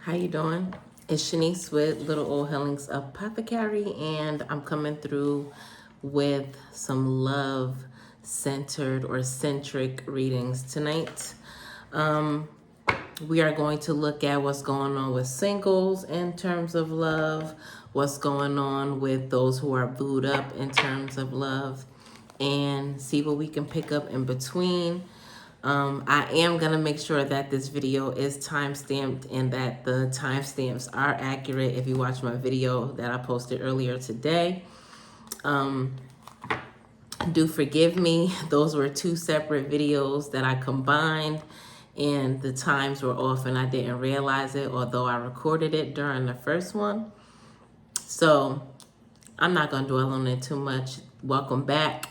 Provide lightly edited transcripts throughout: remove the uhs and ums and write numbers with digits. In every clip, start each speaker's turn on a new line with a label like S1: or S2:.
S1: How you doing? It's Shanice with Little Old Hellings Apothecary, and I'm coming through with some love-centered or centric readings tonight. We are going to look at what's going on with singles in terms of love, what's going on with those who are booed up in terms of love, and see what we can pick up in between. I am going to make sure that this video is time-stamped and that the timestamps are accurate if you watch my video that I posted earlier today. Do forgive me. Those were two separate videos that I combined and the times were off and I didn't realize it, although I recorded it during the first one. So I'm not going to dwell on it too much. Welcome back.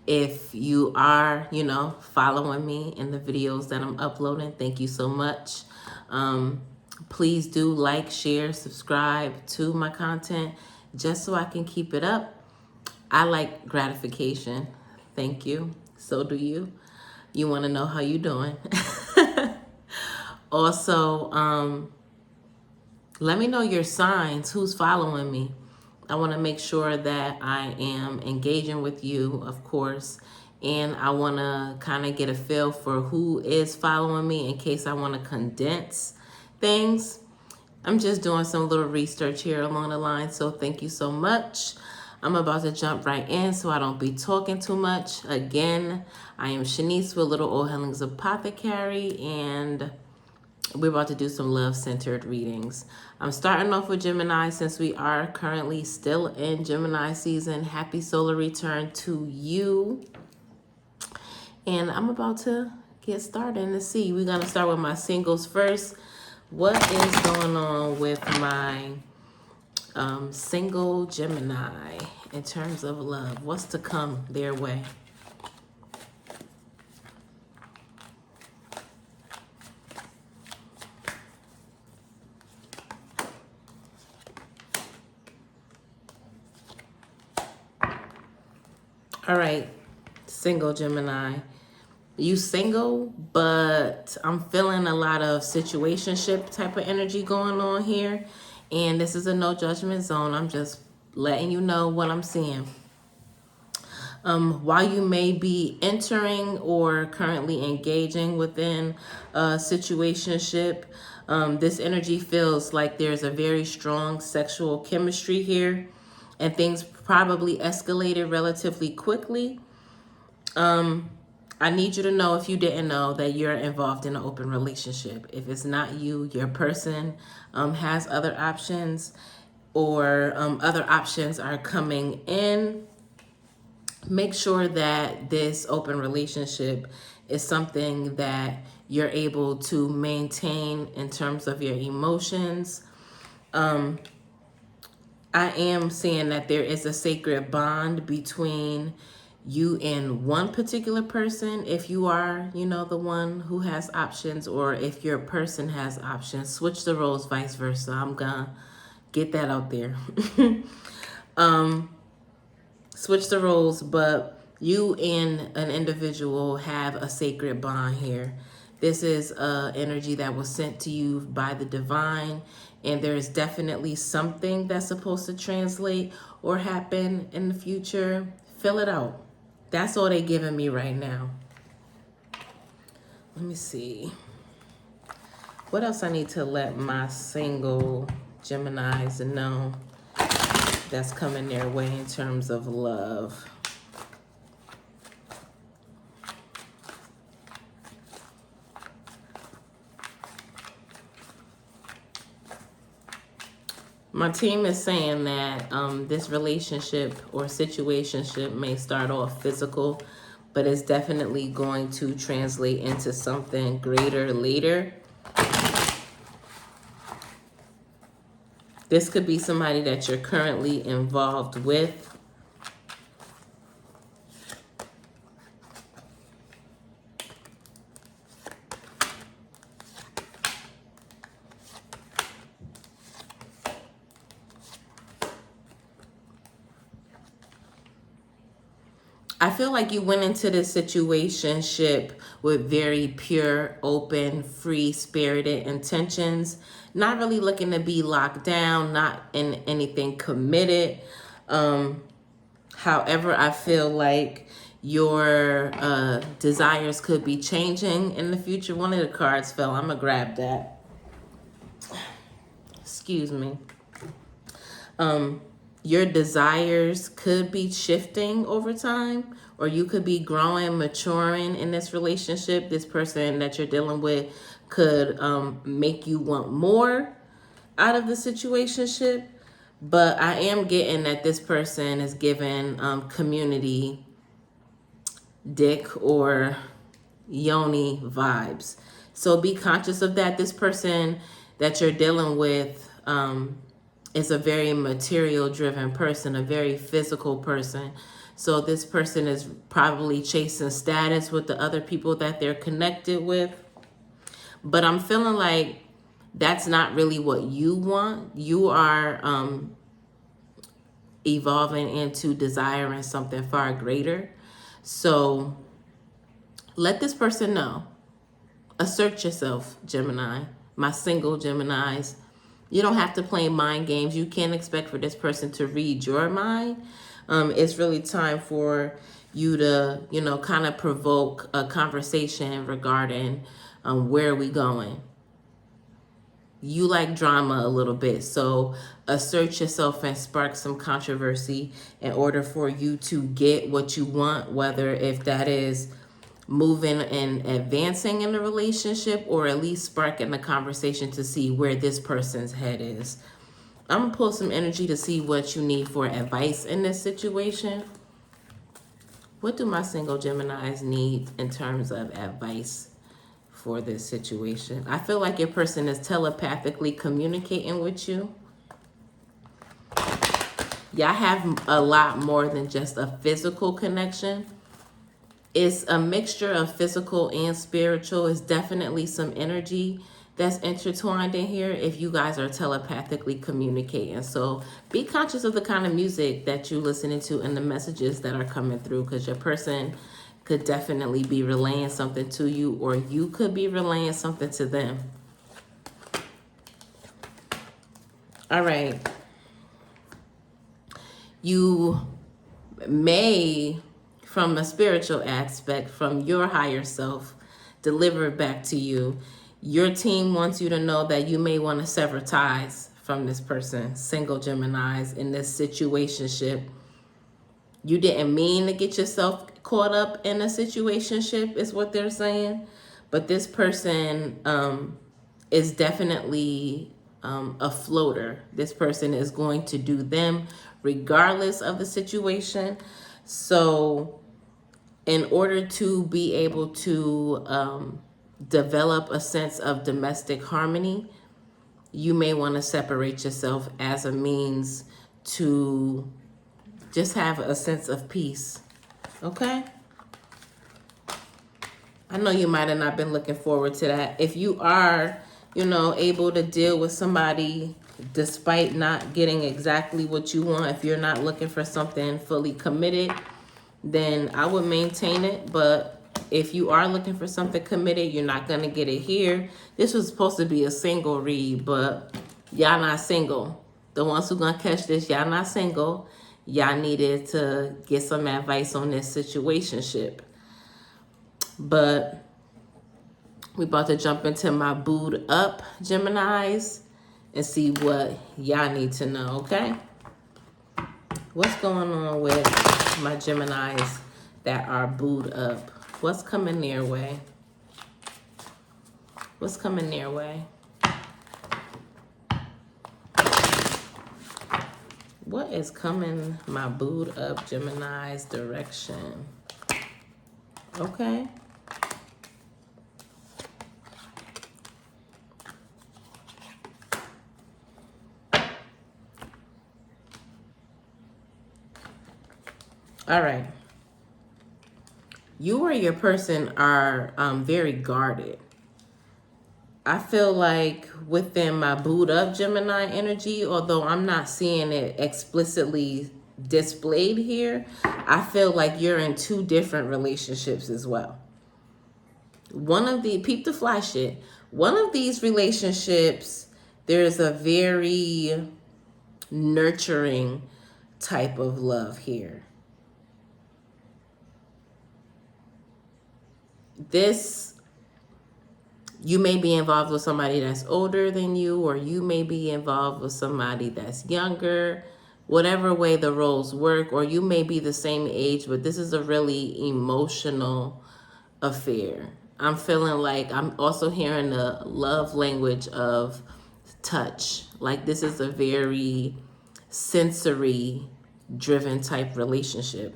S1: If you are, following me in the videos that I'm uploading, thank you so much. Please do like, share, subscribe to my content just so I can keep it up. I like gratification. Thank you. So do you. You want to know how you doing. Also, let me know your signs, who's following me. I want to make sure that I am engaging with you, of course, and I want to kind of get a feel for who is following me in case I want to condense things. I'm just doing some little research here along the line, so thank you so much. I'm about to jump right in so I don't be talking too much. Again, I am Shanice with Little Old Hellings Apothecary, and we're about to do some love-centered readings. I'm starting off with Gemini since we are currently still in Gemini season. Happy solar return to you. And I'm about to get started and see. We're going to start with my singles first. What is going on with my single Gemini in terms of love? What's to come their way? All right, single Gemini. You single, but I'm feeling a lot of situationship type of energy going on here. And this is a no judgment zone. I'm just letting you know what I'm seeing. While you may be entering or currently engaging within a situationship, this energy feels like there's a very strong sexual chemistry here, and things probably escalated relatively quickly. I need you to know, if you didn't know, that you're involved in an open relationship. If it's not you, your person has other options, or other options are coming in. Make sure that this open relationship is something that you're able to maintain in terms of your emotions. I am seeing that there is a sacred bond between you and one particular person. If you are, the one who has options, or if your person has options, switch the roles, vice versa. I'm gonna get that out there. Switch the roles, but you and an individual have a sacred bond here. This is energy that was sent to you by the divine, and there is definitely something that's supposed to translate or happen in the future. Fill it out. That's all they're giving me right now. Let me see. What else I need to let my single Geminis know that's coming their way in terms of love? My team is saying that this relationship or situationship may start off physical, but it's definitely going to translate into something greater later. This could be somebody that you're currently involved with. I feel like you went into this situationship with very pure, open, free-spirited intentions, not really looking to be locked down, not in anything committed. However, I feel like your desires could be changing in the future. One of the cards fell. I'm going to grab that. Excuse me. Your desires could be shifting over time, or you could be growing, maturing in this relationship. This person that you're dealing with could make you want more out of the situationship. But I am getting that this person is giving community dick or yoni vibes. So be conscious of that. This person that you're dealing with is a very material driven person, a very physical person. So this person is probably chasing status with the other people that they're connected with. But I'm feeling like that's not really what you want. You are evolving into desiring something far greater. So let this person know. Assert yourself, Gemini. My single Geminis. You don't have to play mind games. You can't expect for this person to read your mind. It's really time for you to, kind of provoke a conversation regarding where are we going. You like drama a little bit, so assert yourself and spark some controversy in order for you to get what you want, whether if that is moving and advancing in the relationship or at least sparking the conversation to see where this person's head is. I'm going to pull some energy to see what you need for advice in this situation. What do my single Geminis need in terms of advice for this situation? I feel like your person is telepathically communicating with you. Y'all have a lot more than just a physical connection. It's a mixture of physical and spiritual. It's definitely some energy that's intertwined in here if you guys are telepathically communicating. So be conscious of the kind of music that you're listening to and the messages that are coming through, because your person could definitely be relaying something to you, or you could be relaying something to them. All right. You may, from a spiritual aspect, from your higher self, deliver it back to you. Your team wants you to know that you may want to sever ties from this person, single Geminis, in this situationship. You didn't mean to get yourself caught up in a situationship, is what they're saying. But this person is definitely a floater. This person is going to do them regardless of the situation. So in order to be able to develop a sense of domestic harmony, you may want to separate yourself as a means to just have a sense of peace. Okay? I know you might have not been looking forward to that. If you are, able to deal with somebody despite not getting exactly what you want, if you're not looking for something fully committed, then I would maintain it. But if you are looking for something committed, you're not going to get it here. This was supposed to be a single read, but y'all not single. The ones who going to catch this, y'all not single. Y'all needed to get some advice on this situationship. But we about to jump into my booed up Geminis and see what y'all need to know, okay? What's going on with my Geminis that are booed up? What's coming their way? What's coming their way? What is coming my booed up Gemini's direction? Okay. All right. You or your person are very guarded. I feel like within my booed up Gemini energy, although I'm not seeing it explicitly displayed here, I feel like you're in two different relationships as well. One of the, peep the fly shit, one of these relationships, there's a very nurturing type of love here. This, you may be involved with somebody that's older than you, or you may be involved with somebody that's younger, whatever way the roles work, or you may be the same age, but this is a really emotional affair. I'm feeling like I'm also hearing the love language of touch. Like this is a very sensory driven type relationship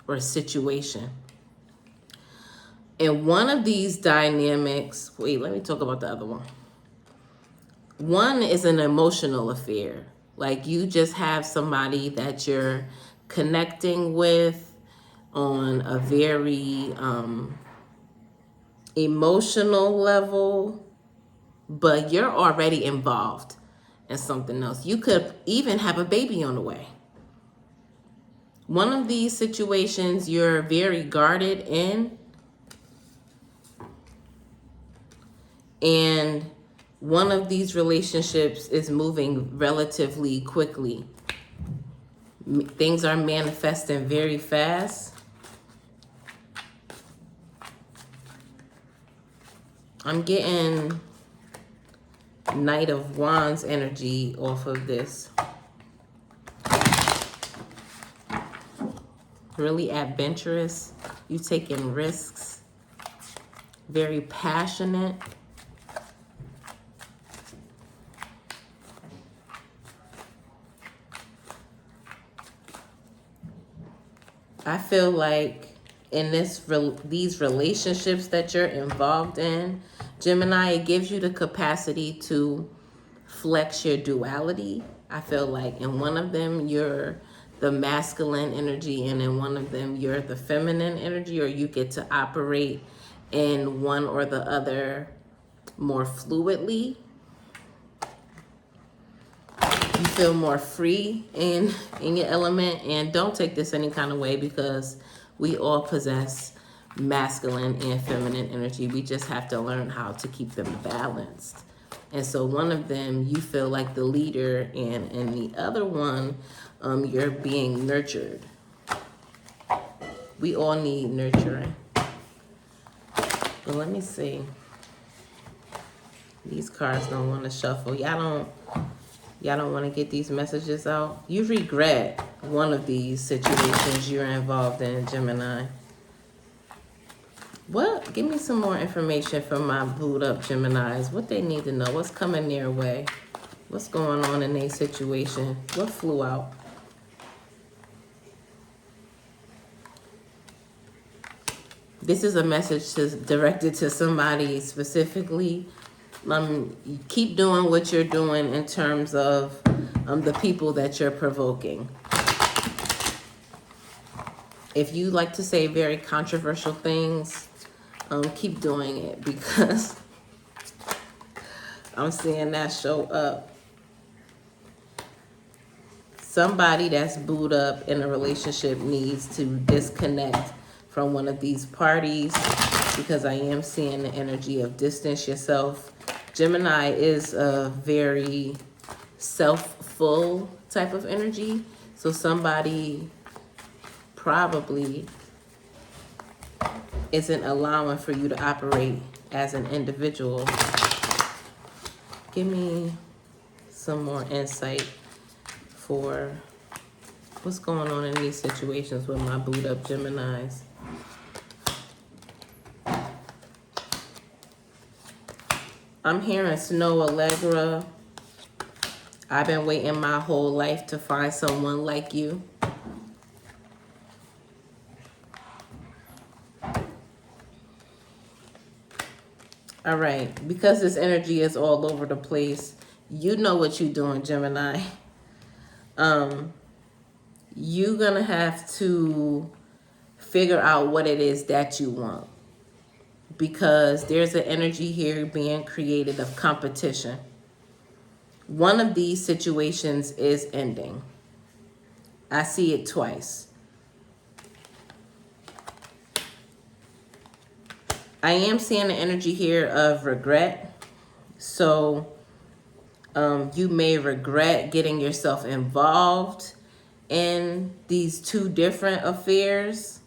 S1: or situation. And one of these dynamics, wait, let me talk about the other one. One is an emotional affair. Like you just have somebody that you're connecting with on a very emotional level, but you're already involved in something else. You could even have a baby on the way. One of these situations you're very guarded in, and one of these relationships is moving relatively quickly. Things are manifesting very fast. I'm getting Knight of Wands energy off of this. Really adventurous. You taking risks. Very passionate. I feel like in these relationships that you're involved in, Gemini, it gives you the capacity to flex your duality. I feel like in one of them, you're the masculine energy, and in one of them, you're the feminine energy, or you get to operate in one or the other more fluidly. You feel more free in your element, and don't take this any kind of way because we all possess masculine and feminine energy. We just have to learn how to keep them balanced. And so one of them, you feel like the leader, and in the other one, you're being nurtured. We all need nurturing. But let me see. These cards don't want to shuffle. Y'all don't want to get these messages out. You regret one of these situations you're involved in, Gemini. What? Give me some more information from my booed up Geminis. What they need to know. What's coming their way? What's going on in their situation? What flew out? This is a message directed to somebody specifically. Keep doing what you're doing in terms of the people that you're provoking. If you like to say very controversial things, keep doing it, because I'm seeing that show up. Somebody that's booed up in a relationship needs to disconnect from one of these parties, because I am seeing the energy of distance yourself. Gemini is a very self-full type of energy. So somebody probably isn't allowing for you to operate as an individual. Give me some more insight for what's going on in these situations with my booed up Geminis. I'm hearing Snow Allegra. I've been waiting my whole life to find someone like you. All right, because this energy is all over the place, you know what you're doing, Gemini. You're gonna have to figure out what it is that you want, because there's an energy here being created of competition. One of these situations is ending. I see it twice. I am seeing the energy here of regret. So you may regret getting yourself involved in these two different affairs,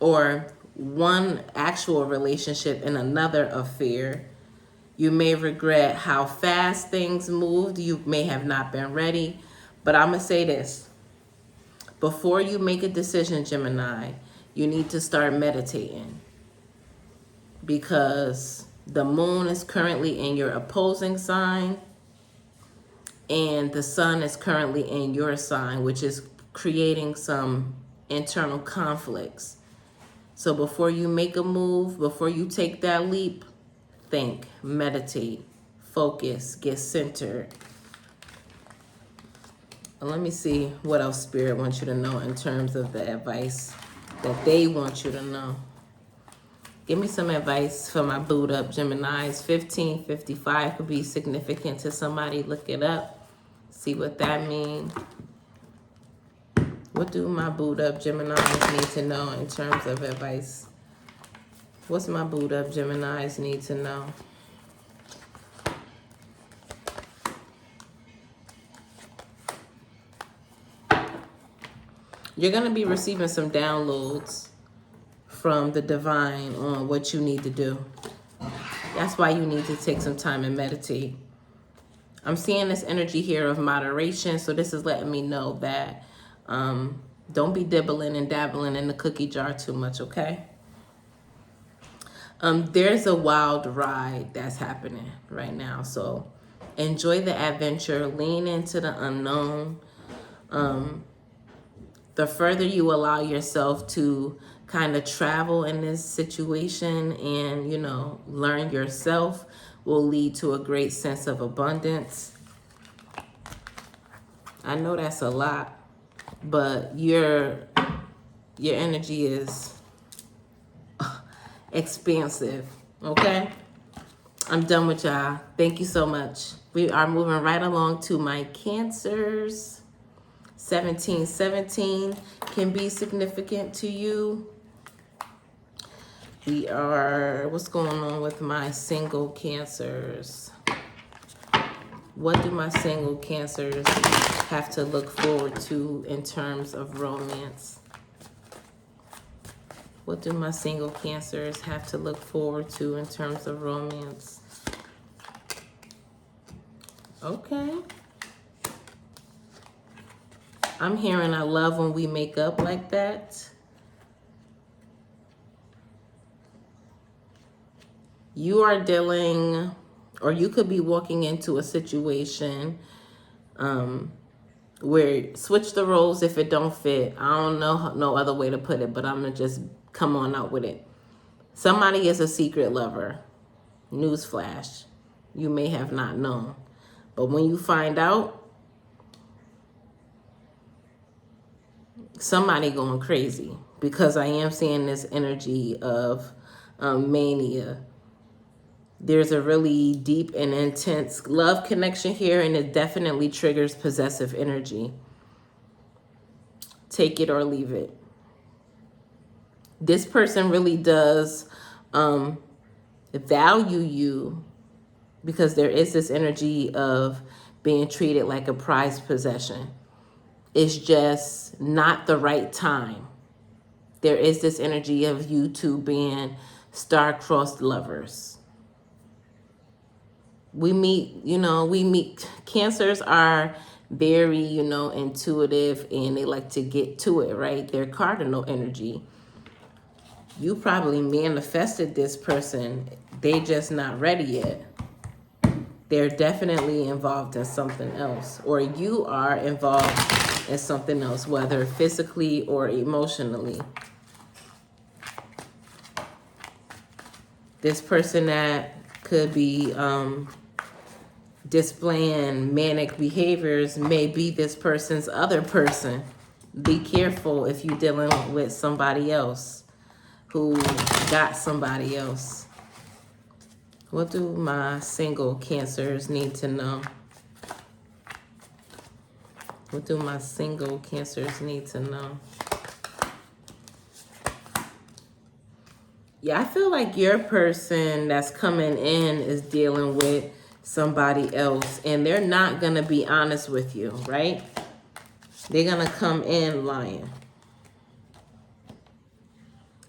S1: or one actual relationship and another affair. You may regret how fast things moved. You may have not been ready. But I'm going to say this. Before you make a decision, Gemini, you need to start meditating. Because the moon is currently in your opposing sign. And the sun is currently in your sign, which is creating some internal conflicts. So before you make a move, before you take that leap, think, meditate, focus, get centered. Let me see what else Spirit wants you to know in terms of the advice that they want you to know. Give me some advice for my boot up Geminis. 1555 could be significant to somebody. Look it up. See what that means. What do my boot up Geminis need to know in terms of advice? What's my boot up Geminis need to know? You're going to be receiving some downloads from the divine on what you need to do. That's why you need to take some time and meditate. I'm seeing this energy here of moderation, so this is letting me know that don't be dibbling and dabbling in the cookie jar too much, okay? There's a wild ride that's happening right now, so enjoy the adventure, lean into the unknown. The further you allow yourself to kind of travel in this situation and, you know, learn yourself, will lead to a great sense of abundance. I know that's a lot, but your energy is expansive, okay? I'm done with y'all. Thank you so much. We are moving right along to my Cancers. 1717 can be significant to you. What's going on with my single Cancers? What do my single Cancers have to look forward to in terms of romance? What do my single Cancers have to look forward to in terms of romance? Okay. I'm hearing I love when we make up like that. You are dealing, or you could be walking into a situation where switch the roles if it don't fit. I don't know no other way to put it, but I'm going to just come on out with it. Somebody is a secret lover. Newsflash. You may have not known. But when you find out, somebody going crazy, because I am seeing this energy of mania. There's a really deep and intense love connection here, and it definitely triggers possessive energy. Take it or leave it. This person really does value you, because there is this energy of being treated like a prized possession. It's just not the right time. There is this energy of you two being star-crossed lovers. We meet, Cancers are very, intuitive, and they like to get to it, right? They're cardinal energy. You probably manifested this person. They just not ready yet. They're definitely involved in something else, or you are involved in something else, whether physically or emotionally. This person that could be displaying manic behaviors may be this person's other person. Be careful if you're dealing with somebody else who got somebody else. What do my single Cancers need to know? What do my single Cancers need to know? Yeah, I feel like your person that's coming in is dealing with somebody else, and they're not going to be honest with you, right? They're going to come in lying.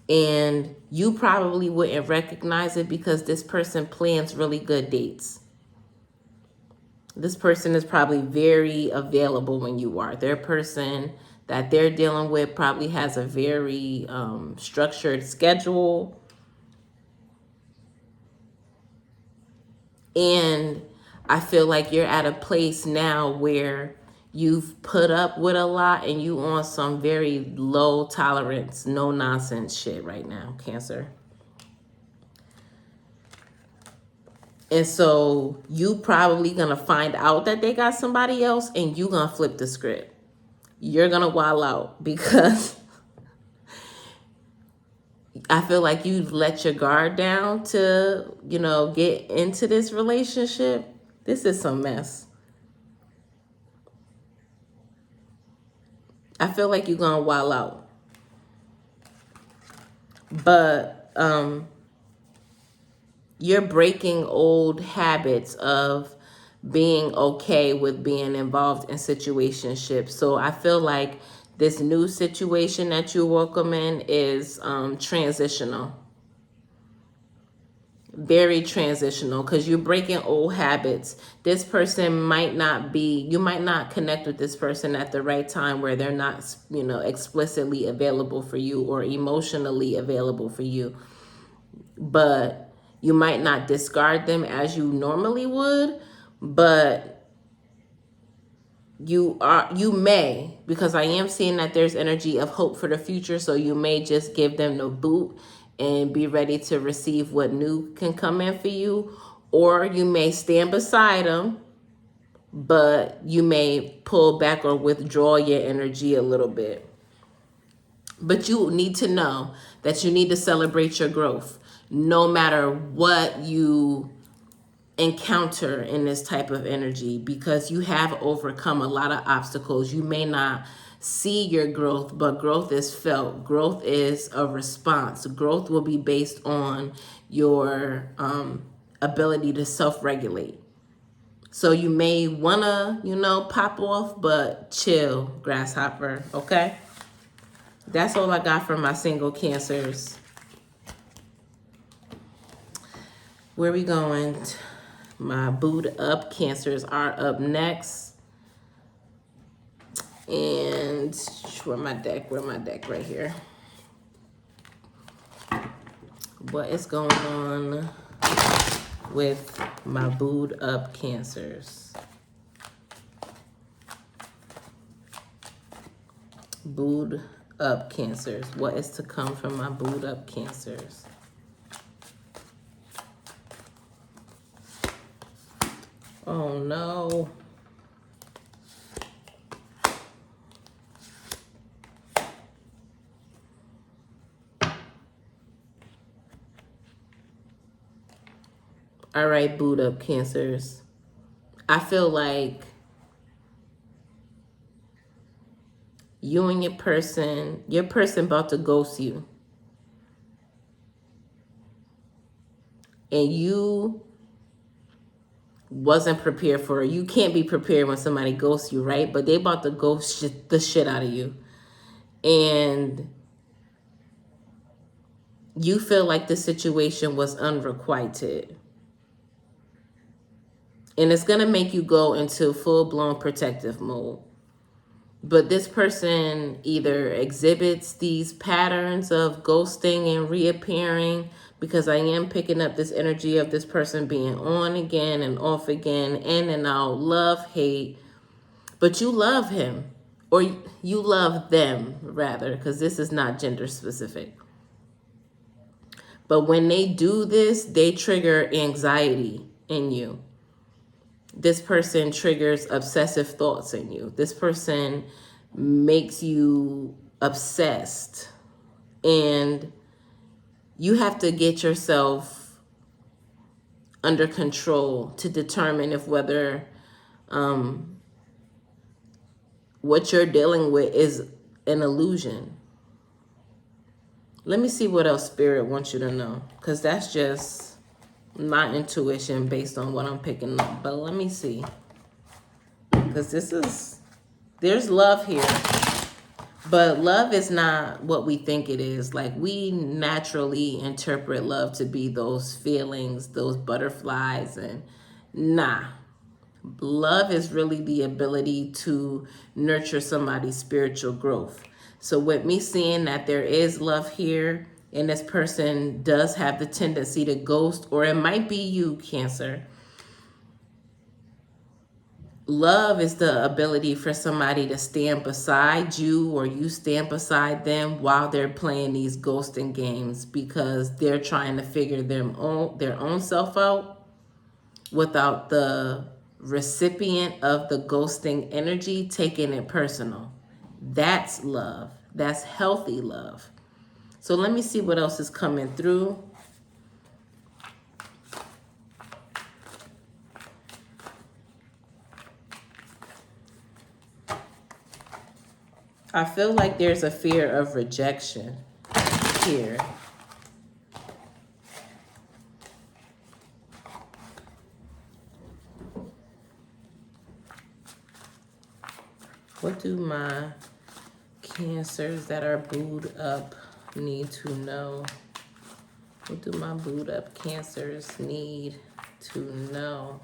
S1: And you probably wouldn't recognize it because this person plans really good dates. This person is probably very available when you are. Their person that they're dealing with probably has a very structured schedule. And I feel like you're at a place now where you've put up with a lot and you on some very low tolerance, no nonsense shit right now, Cancer. And so you probably gonna find out that they got somebody else and you gonna flip the script. You're gonna wild out because I feel like you've let your guard down to, get into this relationship. This is some mess. I feel like you're gonna wild out. But you're breaking old habits of being okay with being involved in situationships. So I feel like this new situation that you welcome in is transitional. Very transitional, because you're breaking old habits. This person might not be, you might not connect with this person at the right time where they're not, explicitly available for you or emotionally available for you. But you might not discard them as you normally would, but you may, because I am seeing that there's energy of hope for the future. So you may just give them the boot and be ready to receive what new can come in for you. Or you may stand beside them, but you may pull back or withdraw your energy a little bit. But you need to know that you need to celebrate your growth no matter what you encounter in this type of energy, because you have overcome a lot of obstacles. You may not see your growth, but growth is felt. Growth is a response. Growth will be based on your ability to self-regulate. So you may wanna, pop off, but chill, grasshopper, okay? That's all I got for my single Cancers. Where we going? My booed up Cancers are up next. And where my deck right here. What is going on with my booed up Cancers? Booed up Cancers. What is to come from my booed up Cancers? Oh no. All right, booed up Cancers. I feel like you and your person about to ghost you. And you wasn't prepared for it. You can't be prepared when somebody ghosts you, right? But they about to ghost the shit out of you. And you feel like the situation was unrequited. And it's going to make you go into full-blown protective mode. But this person either exhibits these patterns of ghosting and reappearing, because I am picking up this energy of this person being on again and off again, in and out, love, hate. But you love him, or you love them, rather, because this is not gender specific. But when they do this, they trigger anxiety in you. This person triggers obsessive thoughts in you. This person makes you obsessed. And you have to get yourself under control to determine if whether what you're dealing with is an illusion. Let me see what else Spirit wants you to know, because that's just my intuition based on what I'm picking up. But let me see, because there's love here, but love is not what we think it is. Like, we naturally interpret love to be those feelings, those butterflies, and nah. Love is really the ability to nurture somebody's spiritual growth. So with me seeing that there is love here, and this person does have the tendency to ghost, or it might be you, Cancer. Love is the ability for somebody to stand beside you, or you stand beside them while they're playing these ghosting games, because they're trying to figure their own self out without the recipient of the ghosting energy taking it personal. That's love. That's healthy love. So let me see what else is coming through. I feel like there's a fear of rejection here. What do my Cancers that are booed up need to know? What do my booed up Cancers need to know?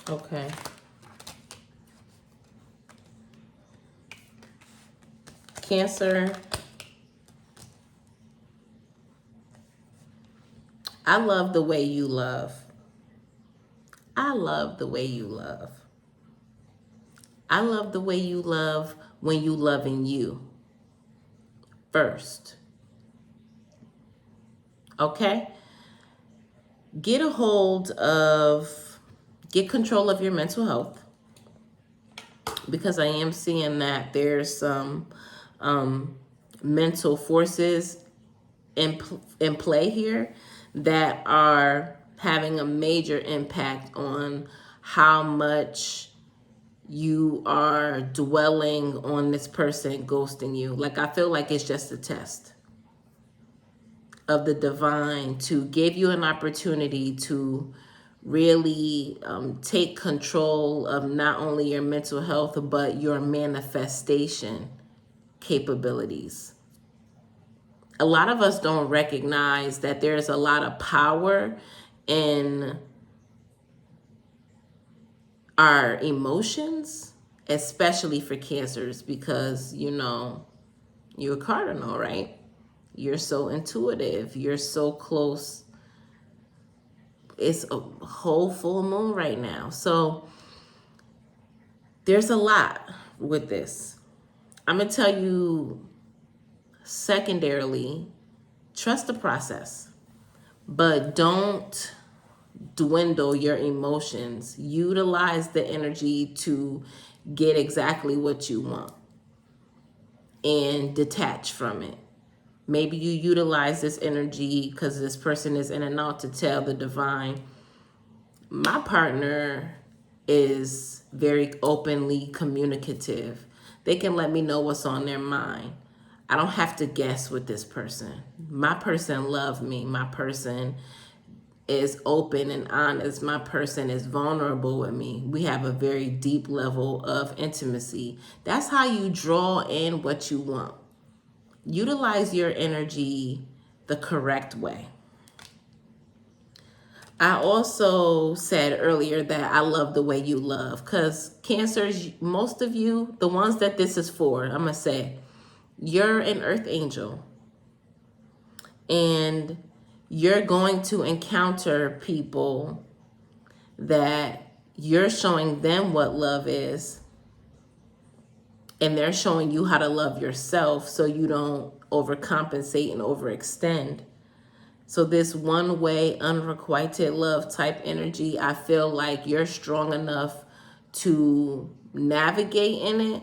S1: Okay. Cancer, I love the way you love. I love the way you love. I love the way you love when you loving you first. Okay? Get control of your mental health, because I am seeing that there's some mental forces in play here that are having a major impact on how much you are dwelling on this person ghosting you. Like, I feel like it's just a test of the divine to give you an opportunity to really take control of not only your mental health, but your manifestation capabilities. A lot of us don't recognize that there's a lot of power in our emotions, especially for Cancers, because, you know, you're a cardinal, right? You're so intuitive. You're so close. It's a whole full moon right now. So there's a lot with this. I'm going to tell you, secondarily, trust the process, but don't dwindle your emotions. Utilize the energy to get exactly what you want and detach from it. Maybe you utilize this energy because this person is in and out to tell the divine, my partner is very openly communicative. They can let me know what's on their mind. I don't have to guess with this person. My person loves me. My person is open and honest. My person is vulnerable with me. We have a very deep level of intimacy. That's how you draw in what you want. Utilize your energy the correct way. I also said earlier that I love the way you love, because Cancers, most of you, the ones that this is for, I'm going to say, you're an earth angel. And you're going to encounter people that you're showing them what love is, and they're showing you how to love yourself so you don't overcompensate and overextend. So this one way, unrequited love type energy, I feel like you're strong enough to navigate in it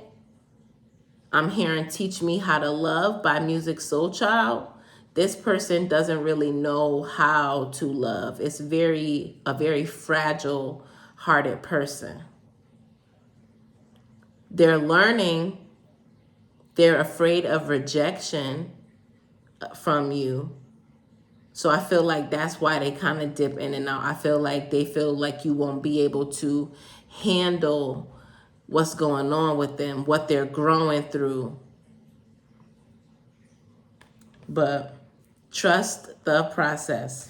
S1: I'm hearing Teach Me How to Love by Music Soul Child. This person doesn't really know how to love. It's a very fragile hearted person. They're learning. They're afraid of rejection from you. So I feel like that's why they kind of dip in and out. I feel like they feel like you won't be able to handle what's going on with them, what they're growing through. But trust the process.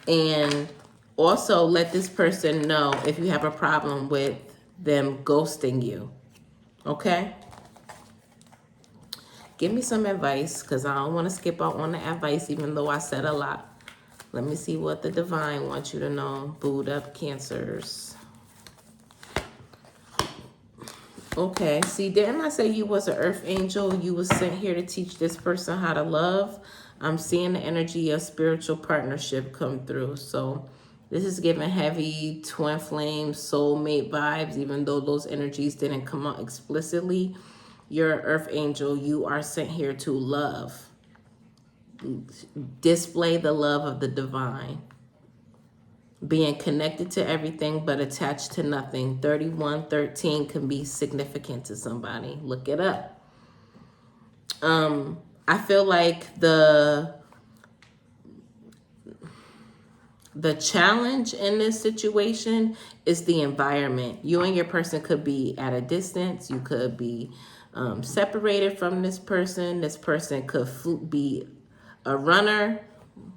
S1: And also let this person know if you have a problem with them ghosting you. Okay? Give me some advice, because I don't want to skip out on the advice, even though I said a lot. Let me see what the divine wants you to know. Booed up Cancers. Okay, see, didn't I say you was an earth angel? You was sent here to teach this person how to love. I'm seeing the energy of spiritual partnership come through. So this is giving heavy twin flame soulmate vibes, even though those energies didn't come out explicitly. You're an earth angel. You are sent here to love. Display the love of the divine. Being connected to everything but attached to nothing. 3113 can be significant to somebody. Look it up. I feel like the challenge in this situation is the environment. You and your person could be at a distance. You could be separated from this person. This person could be a runner,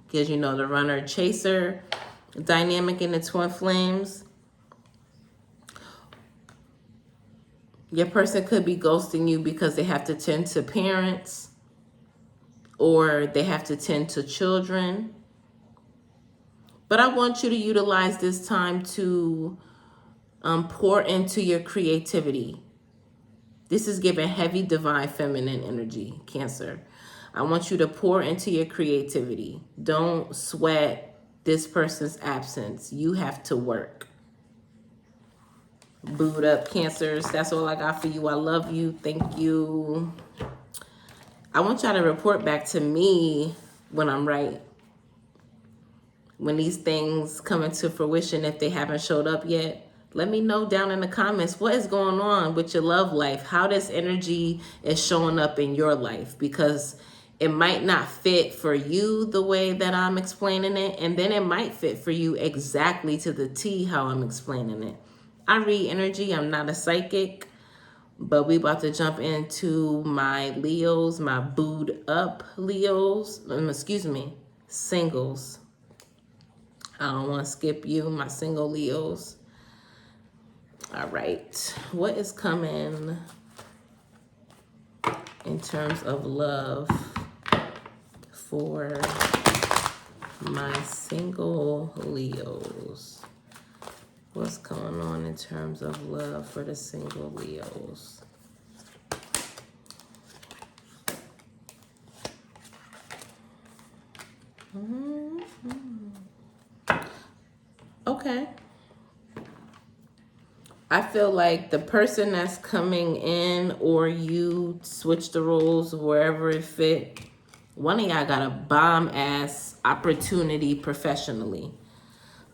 S1: because you know the runner chaser dynamic in the twin flames. Your person could be ghosting you because they have to tend to parents, or they have to tend to children. But I want you to utilize this time to pour into your creativity. This is giving heavy divine feminine energy, Cancer. I want you to pour into your creativity. Don't sweat this person's absence. You have to work. Booed up Cancers. That's all I got for you. I love you. Thank you. I want y'all to report back to me when I'm right. When these things come into fruition, if they haven't showed up yet. Let me know down in the comments what is going on with your love life, how this energy is showing up in your life, because it might not fit for you the way that I'm explaining it, and then it might fit for you exactly to the T how I'm explaining it. I read energy. I'm not a psychic, but we about to jump into my Leos, my booed up Leos, excuse me, singles. I don't want to skip you, my single Leos. All right, what is coming in terms of love for my single Leos? What's going on in terms of love for the single Leos? Okay. I feel like the person that's coming in, or you switch the roles wherever it fit, one of y'all got a bomb-ass opportunity professionally.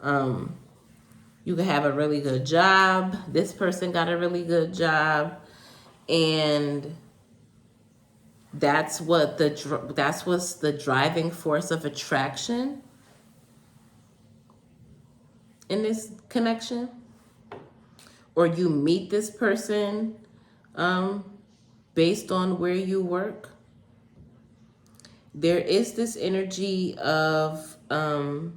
S1: You could have a really good job. This person got a really good job. And that's what's the driving force of attraction in this connection. Or you meet this person based on where you work. There is this energy of one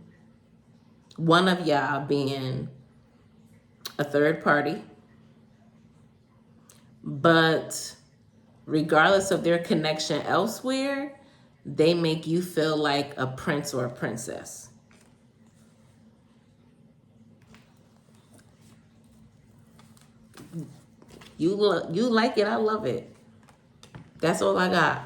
S1: of y'all being a third party. But regardless of their connection elsewhere, they make you feel like a prince or a princess. You like it, I love it. That's all I got.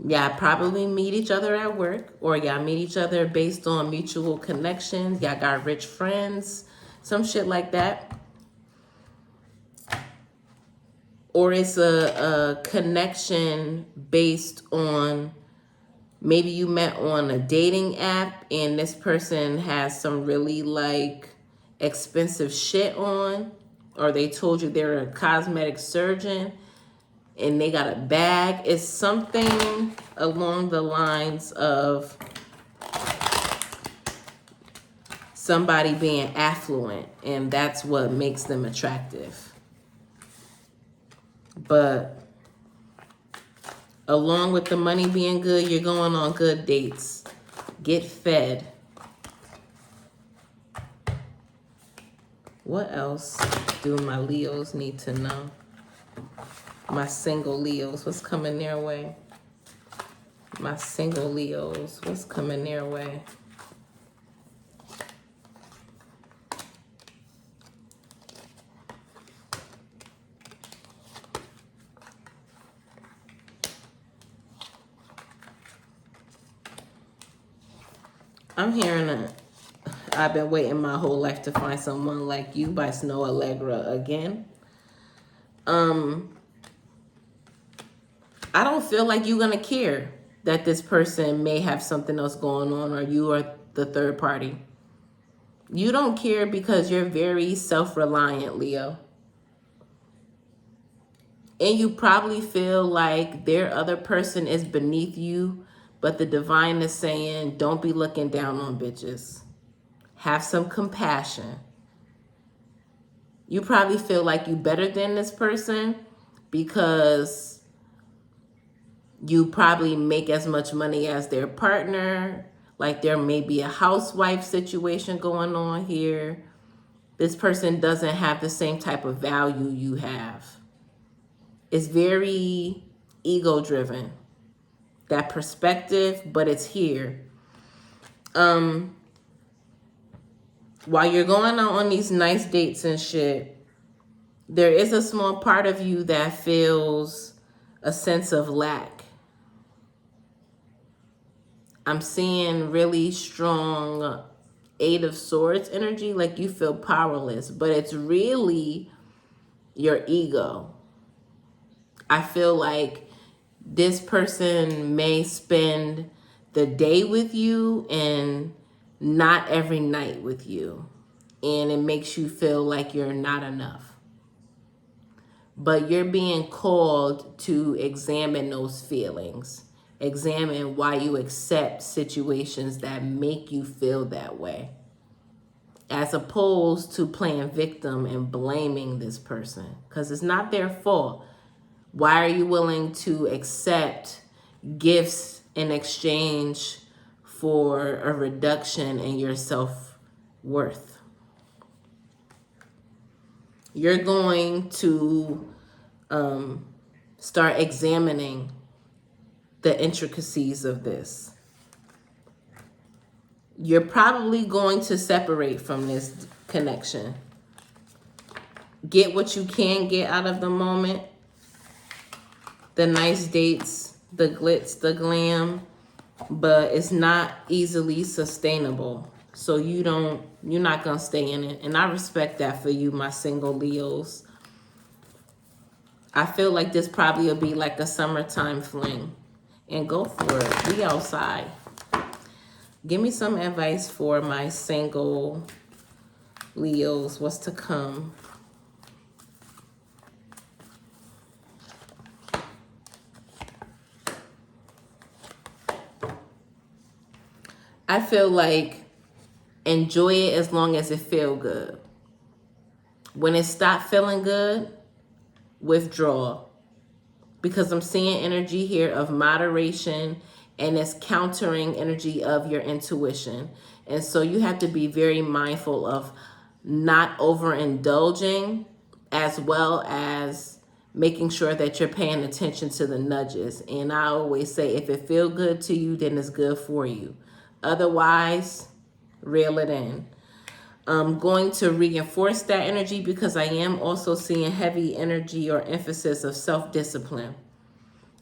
S1: Y'all probably meet each other at work, or y'all meet each other based on mutual connections. Y'all got rich friends, some shit like that. or it's a connection based on, maybe you met on a dating app and this person has some really like expensive shit on, or they told you they're a cosmetic surgeon and they got a bag. It's something along the lines of somebody being affluent, and that's what makes them attractive. But along with the money being good, you're going on good dates. Get fed. What else do my Leos need to know? My single Leos, what's coming their way? My single Leos, what's coming their way? I'm hearing I've been waiting my whole life to find someone like you by Snow Allegra again. I don't feel like you're going to care that this person may have something else going on, or you are the third party. You don't care because you're very self-reliant, Leo. And you probably feel like their other person is beneath you, but the divine is saying, don't be looking down on bitches. Have some compassion. You probably feel like you're better than this person because you probably make as much money as their partner. Like there may be a housewife situation going on here. This person doesn't have the same type of value you have. It's very ego-driven, that perspective, but it's here. While you're going out on these nice dates and shit, there is a small part of you that feels a sense of lack. I'm seeing really strong Eight of Swords energy, like you feel powerless, but it's really your ego. I feel like this person may spend the day with you and not every night with you. And it makes you feel like you're not enough. But you're being called to examine those feelings. Examine why you accept situations that make you feel that way, as opposed to playing victim and blaming this person, because it's not their fault. Why are you willing to accept gifts in exchange for a reduction in your self-worth? You're going to start examining the intricacies of this. You're probably going to separate from this connection. Get what you can get out of the moment. The nice dates, the glitz, the glam, but it's not easily sustainable. So you're not gonna stay in it. And I respect that for you, my single Leos. I feel like this probably will be like a summertime fling. And go for it. Be outside. Give me some advice for my single Leos. What's to come? I feel like enjoy it as long as it feels good. When it stops feeling good, withdraw. Because I'm seeing energy here of moderation, and it's countering energy of your intuition. And so you have to be very mindful of not overindulging, as well as making sure that you're paying attention to the nudges. And I always say, if it feels good to you, then it's good for you. Otherwise, reel it in. I'm going to reinforce that energy because I am also seeing heavy energy or emphasis of self-discipline.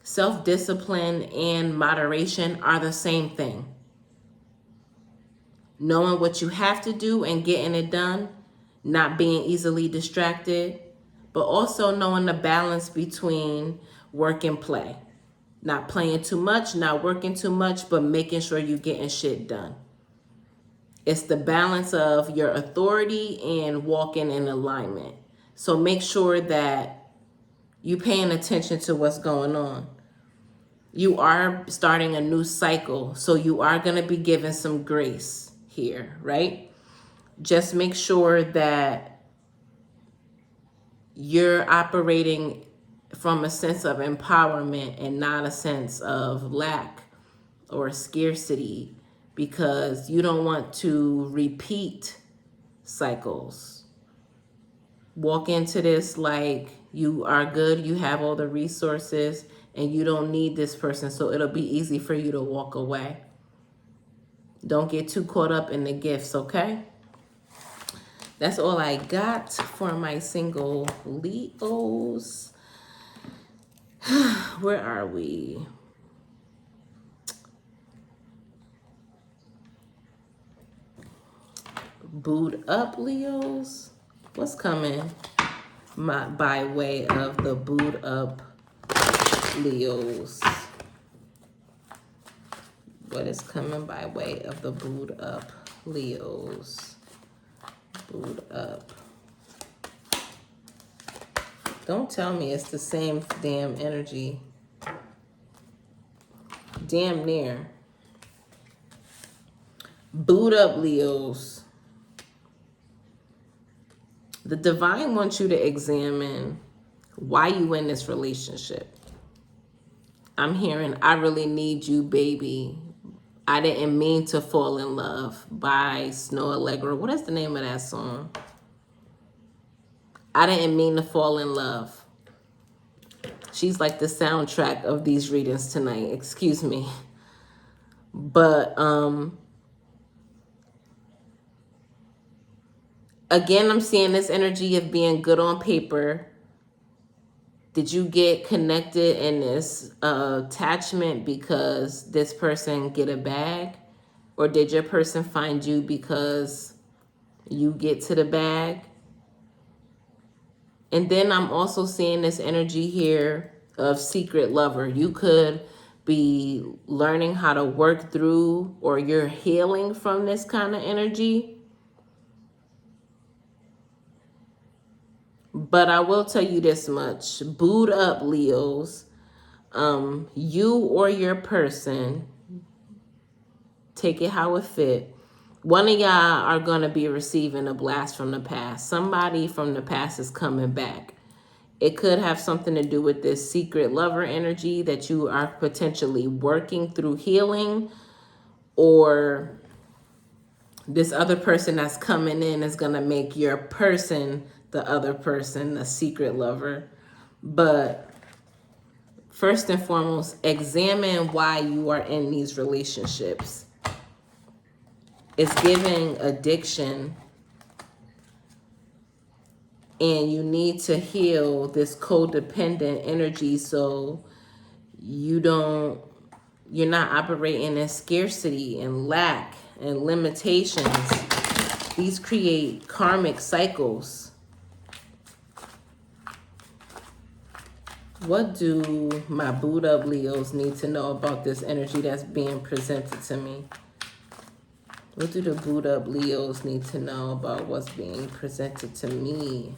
S1: Self-discipline and moderation are the same thing. Knowing what you have to do and getting it done, not being easily distracted, but also knowing the balance between work and play. Not playing too much, not working too much, but making sure you're getting shit done. It's the balance of your authority and walking in alignment. So make sure that you're paying attention to what's going on. You are starting a new cycle, so you are going to be given some grace here, right? Just make sure that you're operating from a sense of empowerment and not a sense of lack or scarcity, because you don't want to repeat cycles. Walk into this like you are good, you have all the resources, and you don't need this person, so it'll be easy for you to walk away. Don't get too caught up in the gifts, okay? That's all I got for my single Leos. Where are we? Booed up Leos. What's coming by way of the booed up Leos? What is coming by way of the booed up Leos? Booed up. Don't tell me it's the same damn energy. Damn near. Booed up Leos. The divine wants you to examine why you in this relationship. I'm hearing, I really need you, baby. I didn't mean to fall in love by Snow Allegra. What is the name of that song? I didn't mean to fall in love. She's like the soundtrack of these readings tonight. Excuse me. But, again, I'm seeing this energy of being good on paper. Did you get connected in this attachment because this person get a bag? Or did your person find you because you get to the bag? And then I'm also seeing this energy here of secret lover. You could be learning how to work through, or you're healing from this kind of energy. But I will tell you this much. Booed up Leos. You or your person, take it how it fit. One of y'all are going to be receiving a blast from the past. Somebody from the past is coming back. It could have something to do with this secret lover energy that you are potentially working through healing, or this other person that's coming in is going to make your person the other person, the secret lover. But first and foremost, examine why you are in these relationships. It's giving addiction, and you need to heal this codependent energy so you're not operating in scarcity and lack and limitations. These create karmic cycles. What do my booed up Leos need to know about this energy that's being presented to me? What do the booed up Leos need to know about what's being presented to me?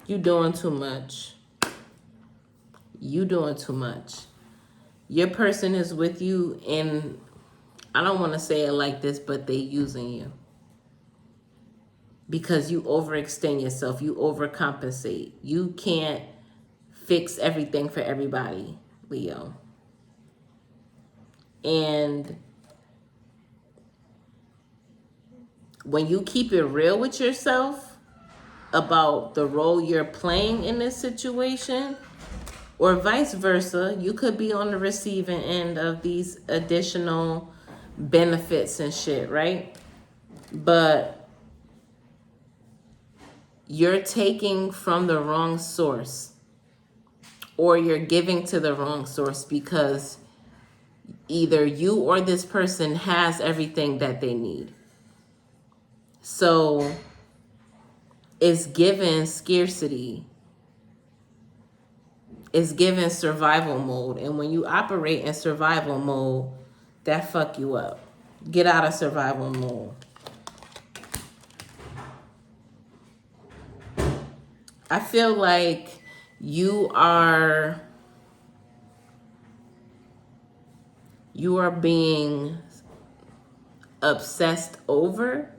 S1: You doing too much. You doing too much. Your person is with you, and I don't want to say it like this, but they using you. Because you overextend yourself. You overcompensate. You can't fix everything for everybody, Leo. And when you keep it real with yourself about the role you're playing in this situation, or vice versa, you could be on the receiving end of these additional benefits and shit, right? But you're taking from the wrong source, or you're giving to the wrong source, because either you or this person has everything that they need. So it's given scarcity. It's given survival mode. And when you operate in survival mode, that fuck you up. Get out of survival mode. I feel like you are being obsessed over.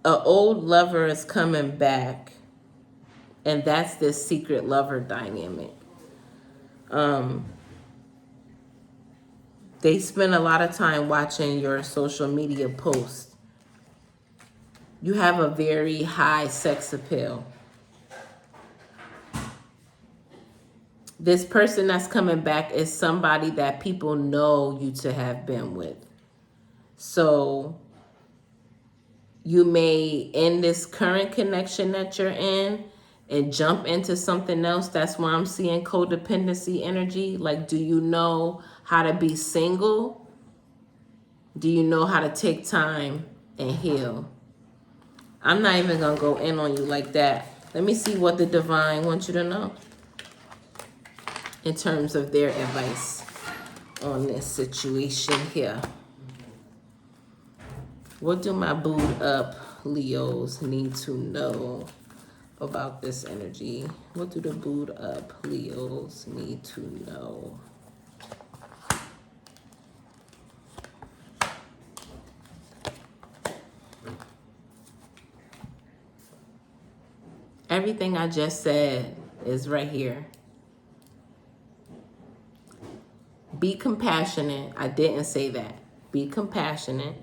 S1: An old lover is coming back, and that's this secret lover dynamic. They spend a lot of time watching your social media posts. You have a very high sex appeal. This person that's coming back is somebody that people know you to have been with. So you may end this current connection that you're in and jump into something else. That's why I'm seeing codependency energy. Like, do you know how to be single? Do you know how to take time and heal? I'm not even going to go in on you like that. Let me see what the divine wants you to know in terms of their advice on this situation here. What do my booed up Leos need to know about this energy? What do the booed up Leos need to know? Everything I just said is right here. Be compassionate. I didn't say that. Be compassionate.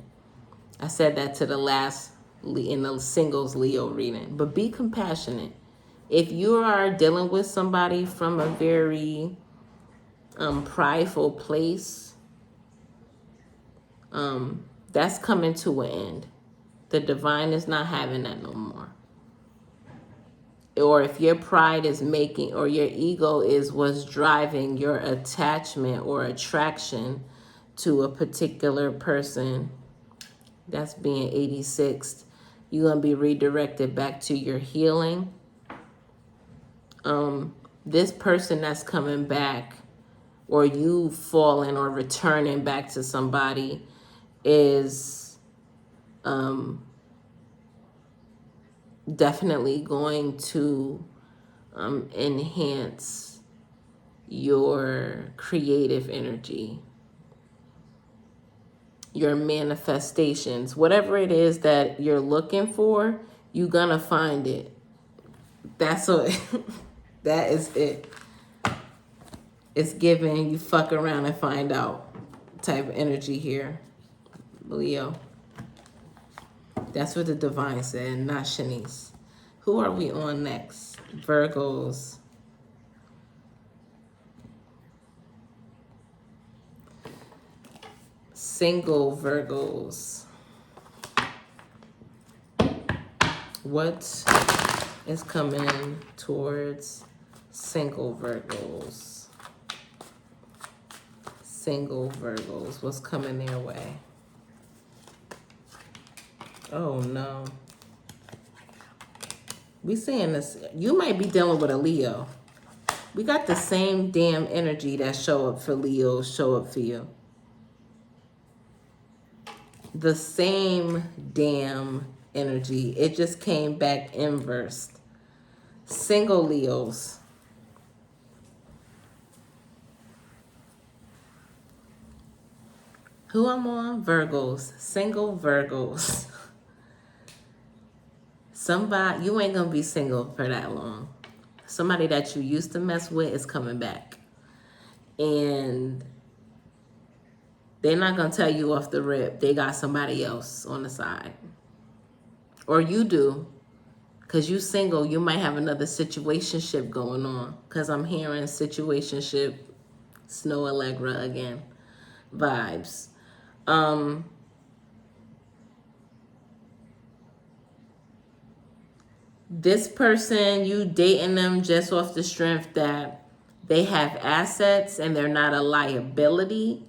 S1: I said that to the last in the singles Leo reading. But be compassionate. If you are dealing with somebody from a very prideful place, that's coming to an end. The divine is not having that no more. Or if your pride is making, or your ego is what's driving your attachment or attraction to a particular person, that's being 86th, you're going to be redirected back to your healing. This person that's coming back, or you falling or returning back to somebody, is definitely going to enhance your creative energy, your manifestations. Whatever it is that you're looking for, you're gonna find it. That's what that is it. It's given, you fuck around and find out type of energy here, Leo. That's what the divine said, not Shanice. Who are we on next? Virgos. Single Virgos. What is coming towards single Virgos? Single Virgos. What's coming their way? Oh no. We saying this, you might be dealing with a Leo. We got the same damn energy that show up for Leo, show up for you. The same damn energy. It just came back inversed. Single Leos. Who I'm on? Virgos. Single Virgos. Somebody, you ain't gonna be single for that long. Somebody that you used to mess with is coming back. And they're not gonna tell you off the rip they got somebody else on the side. Or you do. Because you single, you might have another situationship going on. Because I'm hearing situationship, Snow Allegra again, vibes. This person, you dating them just off the strength that they have assets and they're not a liability.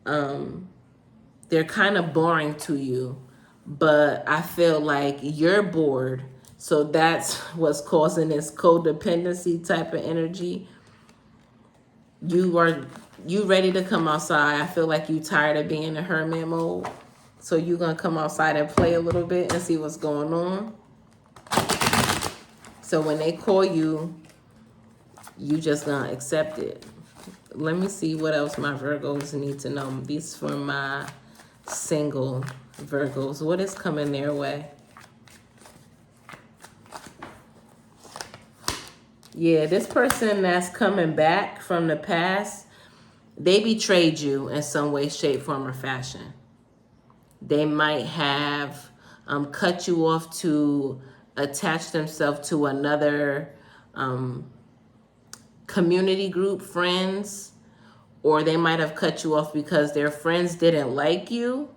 S1: They're kind of boring to you, but I feel like you're bored. So that's what's causing this codependency type of energy. You ready to come outside. I feel like you tired of being in hermit mode. So you're going to come outside and play a little bit and see what's going on. So when they call you, you just going to accept it. Let me see what else my Virgos need to know. These for my single Virgos. What is coming their way? Yeah, this person that's coming back from the past, they betrayed you in some way, shape, form, or fashion. They might have cut you off to attach themselves to another community group, friends, or they might have cut you off because their friends didn't like you,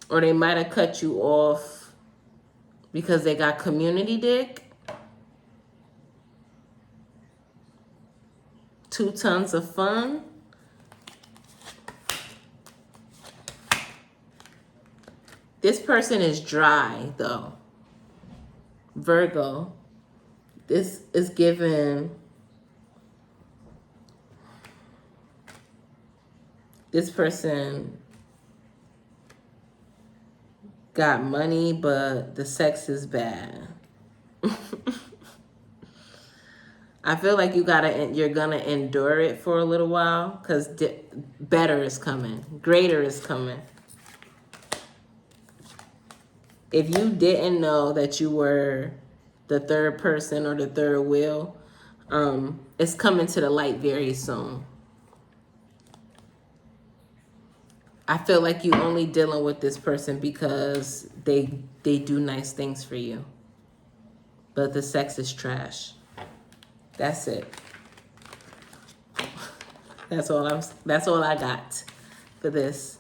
S1: or they might have cut you off because they got community dick. 2 tons of fun. This person is dry, though. Virgo. This is given. This person got money, but the sex is bad. I feel like you're gonna endure it for a little while because better is coming, greater is coming. If you didn't know that you were the third person or the third wheel, it's coming to the light very soon. I feel like you only dealing with this person because they do nice things for you, but the sex is trash. That's it. That's all I got for this.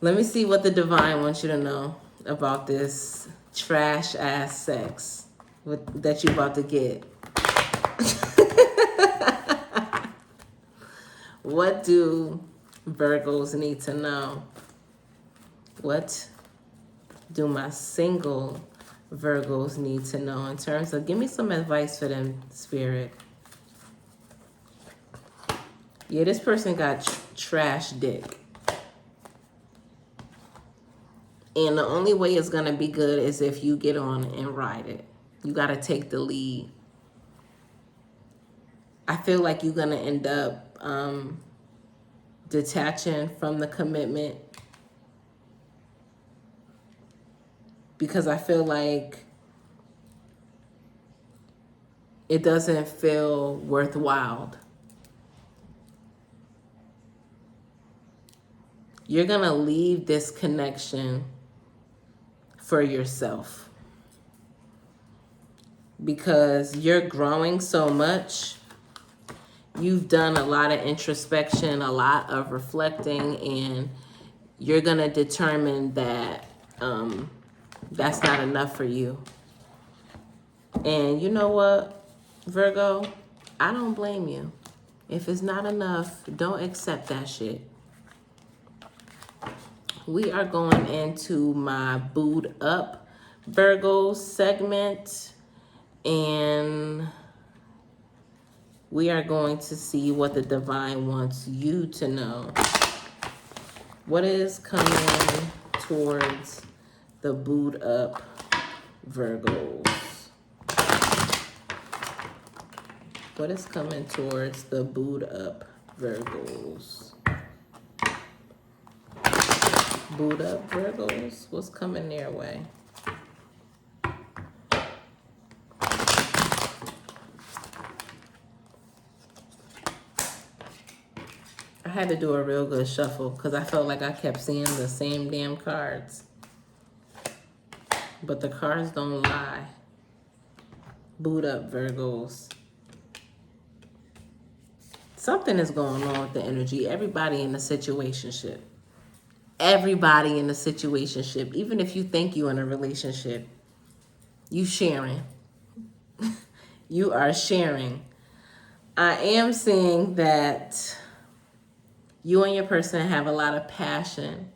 S1: Let me see what the divine wants you to know about this trash ass sex that you about to get. What do Virgos need to know? What do my single Virgos need to know in terms of, give me some advice for them, Spirit. Yeah, this person got trash dick. And the only way it's going to be good is if you get on and ride it. You got to take the lead. I feel like you're going to end up detaching from the commitment, because I feel like it doesn't feel worthwhile. You're going to leave this connection for yourself because you're growing so much. You've done a lot of introspection, a lot of reflecting, and you're going to determine that that's not enough for you. And you know what, Virgo? I don't blame you. If it's not enough, don't accept that shit. We are going into my Booed Up Virgo segment, and we are going to see what the divine wants you to know. What is coming towards the Booed Up Virgos? What is coming towards the Booed Up Virgos? Booed Up Virgos? What's coming their way? I had to do a real good shuffle because I felt like I kept seeing the same damn cards. But the cards don't lie. Booed Up Virgos. Something is going on with the energy. Everybody in the situationship. everybody in the situationship, even if you think you're in a relationship, you sharing. You are sharing. I am seeing that you and your person have a lot of passion,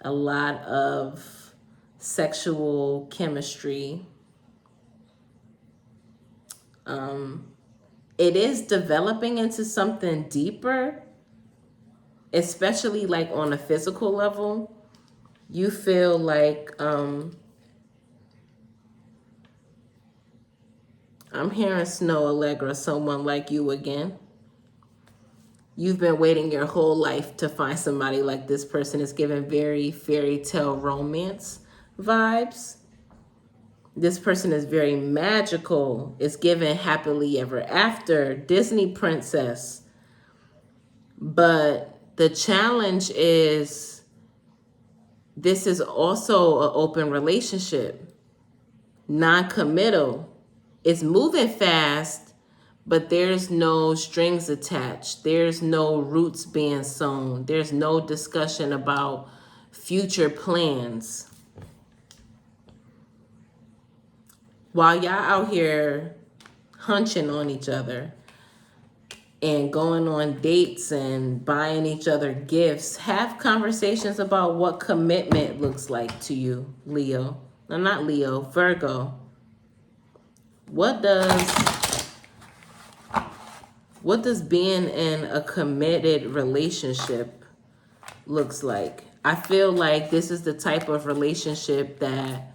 S1: a lot of sexual chemistry. It is developing into something deeper, especially like on a physical level. You feel like I'm hearing Snow Allegra, someone like you again. You've been waiting your whole life to find somebody like this person. Is giving very fairy tale romance vibes. This person is very magical. It's given happily ever after, Disney princess. But the challenge is this is also an open relationship, non-committal. It's moving fast, but there's no strings attached. There's no roots being sown. There's no discussion about future plans. While y'all out here hunching on each other and going on dates and buying each other gifts, have conversations about what commitment looks like to you, Leo. No, not Leo, Virgo. What does being in a committed relationship looks like? I feel like this is the type of relationship that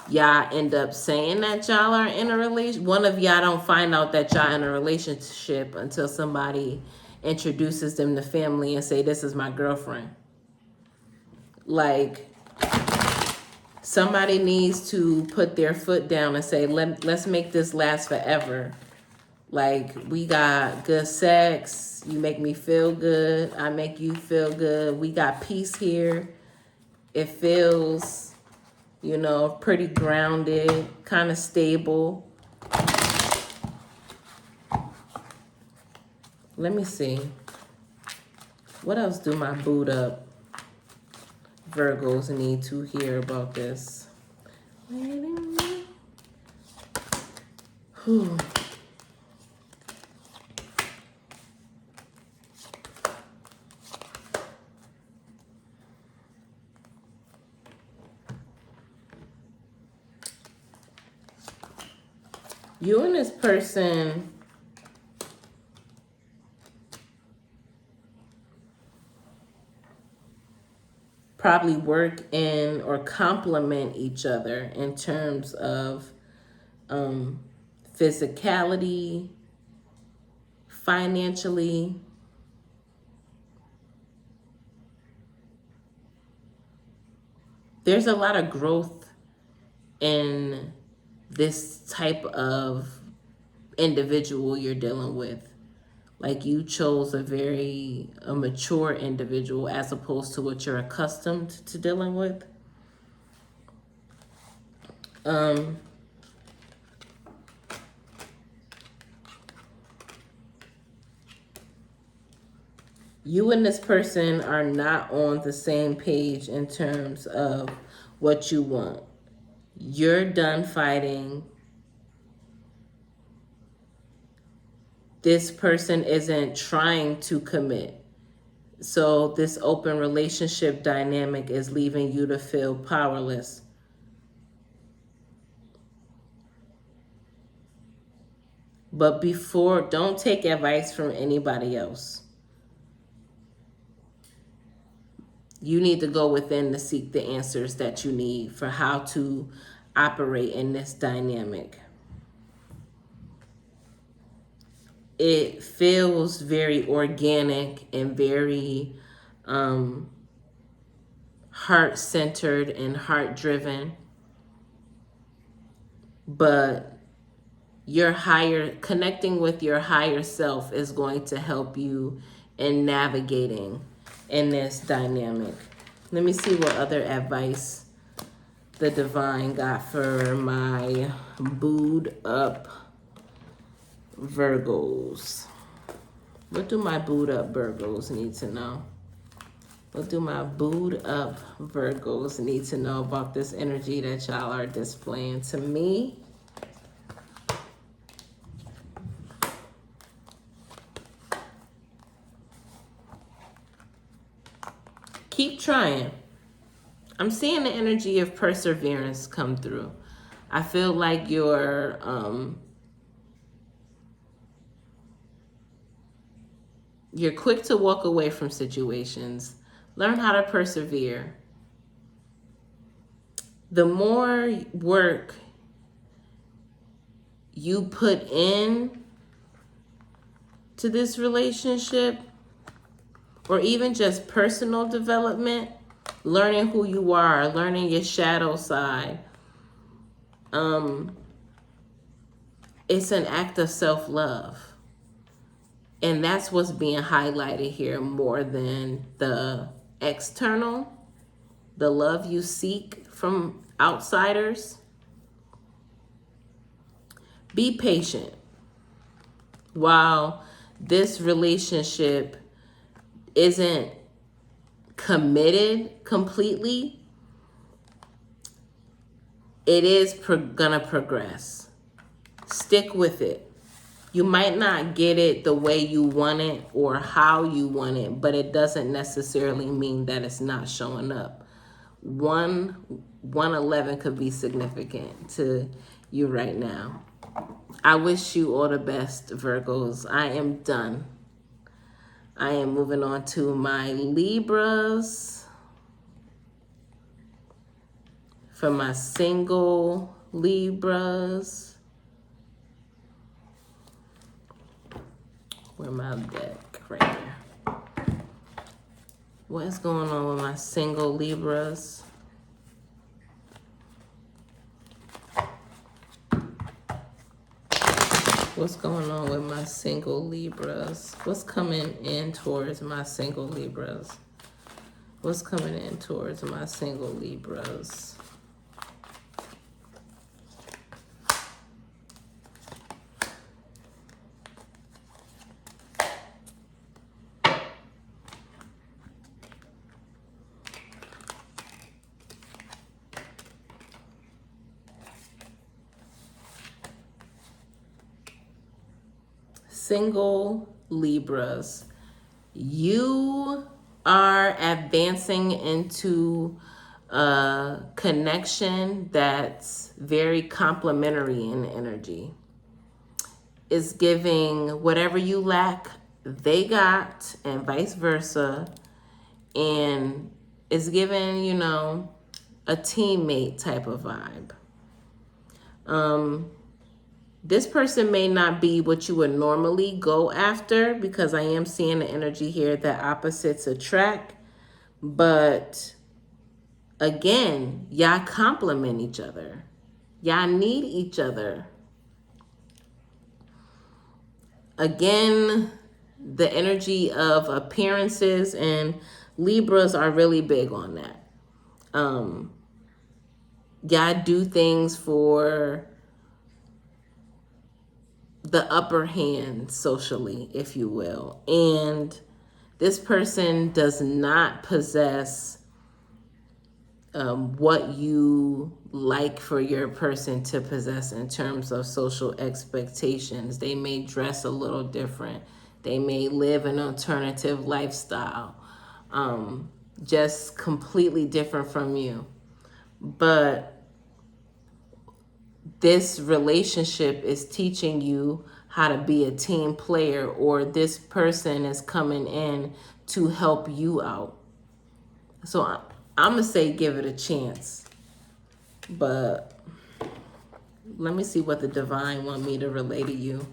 S1: y'all end up saying that y'all are in a relationship. One of y'all don't find out that y'all in a relationship until somebody introduces them to family and say, this is my girlfriend. Like, somebody needs to put their foot down and say, let's make this last forever. Like, we got good sex. You make me feel good. I make you feel good. We got peace here. It feels, pretty grounded, kind of stable. Let me see. What else do my boot up Virgos need to hear about this? Whew. You and this person probably work in or complement each other in terms of physicality, financially. There's a lot of growth in this type of individual you're dealing with. Like, you chose a mature individual as opposed to what you're accustomed to dealing with. You and this person are not on the same page in terms of what you want. You're done fighting. This person isn't trying to commit. So this open relationship dynamic is leaving you to feel powerless. But don't take advice from anybody else. You need to go within to seek the answers that you need for how to operate in this dynamic. It feels very organic and very heart-centered and heart-driven. But connecting with your higher self is going to help you in navigating in this dynamic. Let me see what other advice the divine got for my booed up Virgos. What do my booed up Virgos need to know? What do my booed up Virgos need to know about this energy that y'all are displaying to me? Keep trying. I'm seeing the energy of perseverance come through. I feel like you're quick to walk away from situations. Learn how to persevere. The more work you put in to this relationship, or even just personal development, learning who you are, learning your shadow side, it's an act of self-love. And that's what's being highlighted here more than the external, the love you seek from outsiders. Be patient. While this relationship isn't committed completely, it is gonna progress. Stick with it. You might not get it the way you want it or how you want it, but it doesn't necessarily mean that it's not showing up. 111 could be significant to you right now. I wish you all the best, Virgos. I am done. I am moving on to my Libras. For my single Libras. Where my deck? Right here. What is going on with my single Libras? What's going on with my single Libras? What's coming in towards my single Libras? What's coming in towards my single Libras? Single Libras, you are advancing into a connection that's very complementary in energy. It's giving whatever you lack, they got, and vice versa. And it's giving, you know, a teammate type of vibe. This person may not be what you would normally go after, because I am seeing the energy here that opposites attract. But again, y'all complement each other. Y'all need each other. Again, the energy of appearances, and Libras are really big on that. Y'all do things for the upper hand socially, if you will. And this person does not possess what you like for your person to possess in terms of social expectations. They may dress a little different. They may live an alternative lifestyle, just completely different from you. But this relationship is teaching you how to be a team player, or this person is coming in to help you out. So I'm going to say give it a chance. But let me see what the divine want me to relay to you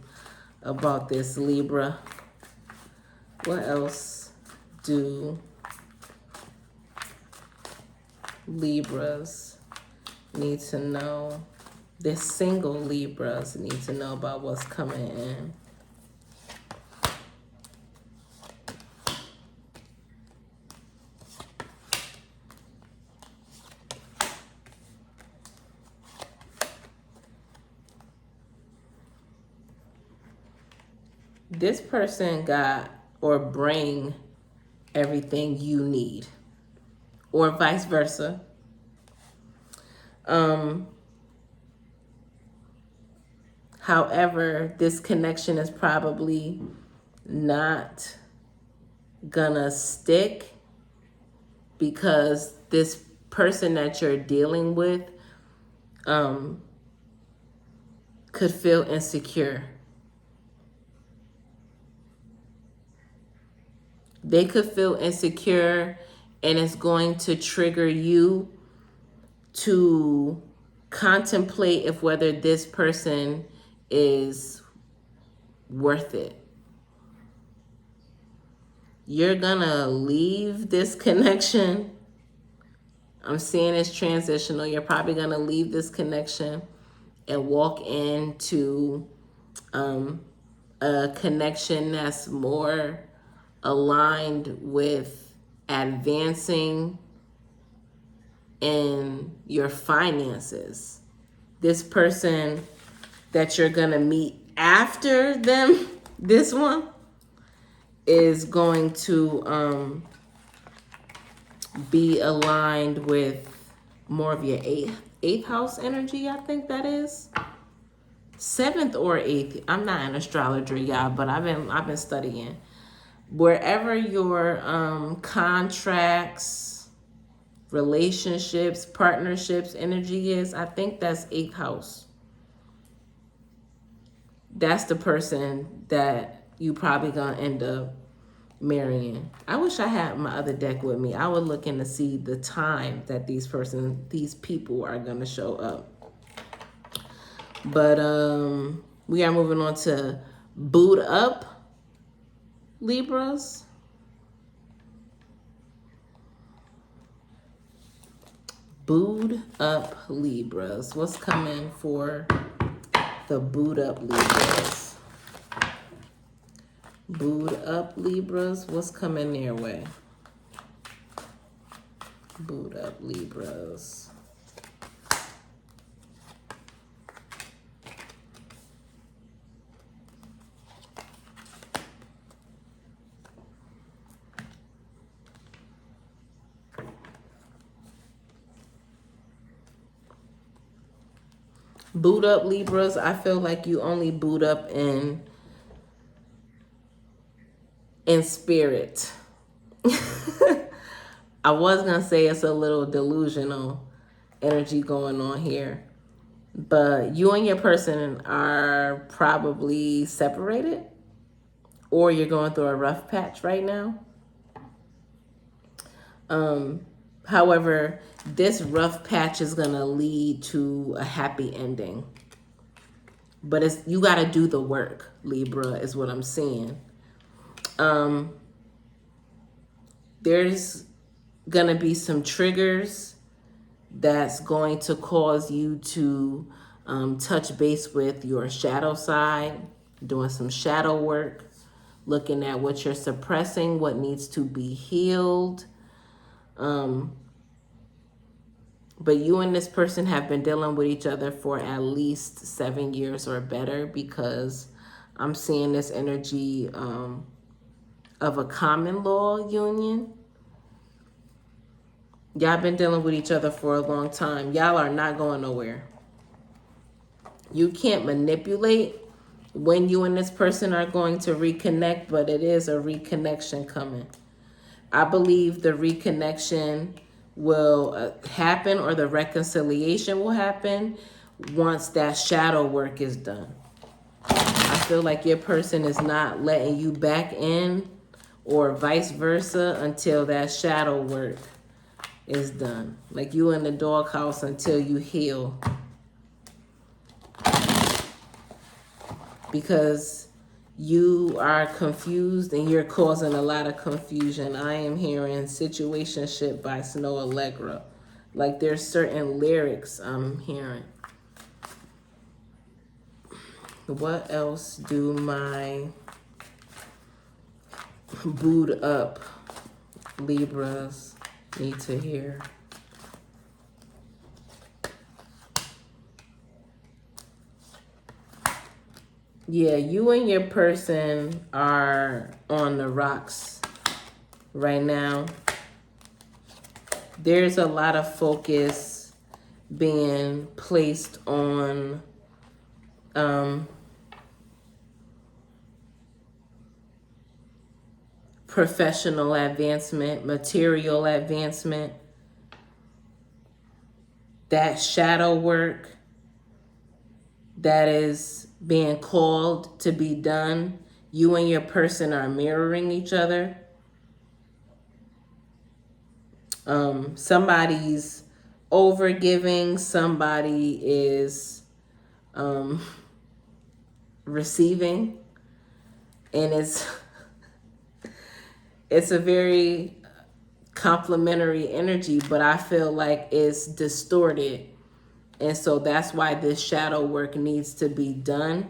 S1: about this Libra. What else do Libras need to know? The single Libras need to know about what's coming in. This person got or bring everything you need, or vice versa. However, this connection is probably not gonna stick because this person that you're dealing with could feel insecure. They could feel insecure, and it's going to trigger you to contemplate if whether this person is worth it. You're gonna leave this connection. I'm seeing it's transitional. You're probably gonna leave this connection and walk into a connection that's more aligned with advancing in your finances. This person that you're gonna meet after them, this one, is going to be aligned with more of your eighth house energy. I think that is 7th or 8th. I'm not an astrologer, y'all, but I've been studying. Wherever your contracts, relationships, partnerships energy is, I think that's 8th house. That's the person that you probably gonna end up marrying. I wish I had my other deck with me. I would look in to see the time that these people are gonna show up. But we are moving on to boot up Libras. Boot up Libras. What's coming for the boot up Libras? Boot up Libras. What's coming their way? Boot up Libras. Boot up Libras. I feel like you only boot up in spirit. I was gonna say it's a little delusional energy going on here, but you and your person are probably separated, or you're going through a rough patch right now. However, this rough patch is gonna lead to a happy ending, but you got to do the work, Libra, is what I'm seeing. There's gonna be some triggers that's going to cause you to touch base with your shadow side, doing some shadow work, looking at what you're suppressing, what needs to be healed. But you and this person have been dealing with each other for at least 7 years or better, because I'm seeing this energy of a common law union. Y'all been dealing with each other for a long time. Y'all are not going nowhere. You can't manipulate when you and this person are going to reconnect, but it is a reconnection coming. I believe the reconnection will happen, or the reconciliation will happen once that shadow work is done. I feel like your person is not letting you back in, or vice versa, until that shadow work is done. Like you in the doghouse until you heal. Because you are confused and you're causing a lot of confusion. I am hearing Situationship by Snow Allegra. Like there's certain lyrics I'm hearing. What else do my boot up Libras need to hear? Yeah, you and your person are on the rocks right now. There's a lot of focus being placed on professional advancement, material advancement, that shadow work that is being called to be done. You and your person are mirroring each other. Somebody's overgiving, somebody is receiving, and it's a very complementary energy, but I feel like it's distorted. And so that's why this shadow work needs to be done,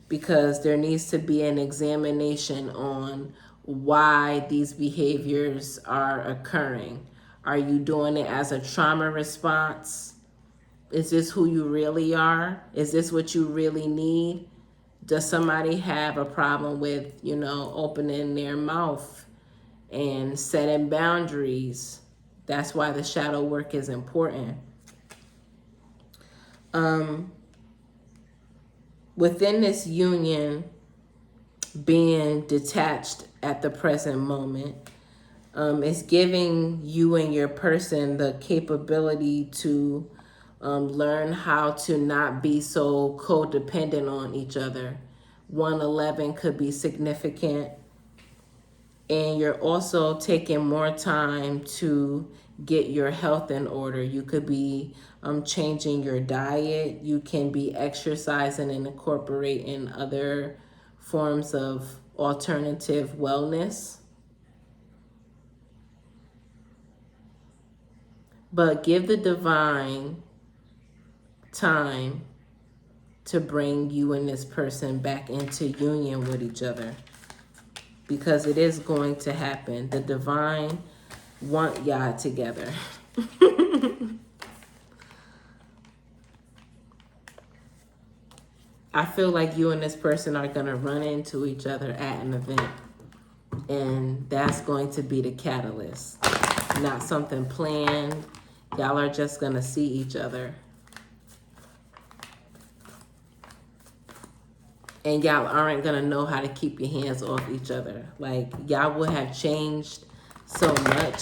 S1: because there needs to be an examination on why these behaviors are occurring. Are you doing it as a trauma response? Is this who you really are? Is this what you really need? Does somebody have a problem with, opening their mouth and setting boundaries? That's why the shadow work is important. Within this union, being detached at the present moment, it's giving you and your person the capability to learn how to not be so codependent on each other. 111 could be significant. And you're also taking more time to get your health in order. You could be changing your diet. You can be exercising and incorporating other forms of alternative wellness. But give the divine time to bring you and this person back into union with each other, because it is going to happen. The divine want y'all together. I feel like you and this person are going to run into each other at an event, and that's going to be the catalyst. Not something planned. Y'all are just going to see each other. And y'all aren't going to know how to keep your hands off each other. Like, y'all would have changed so much.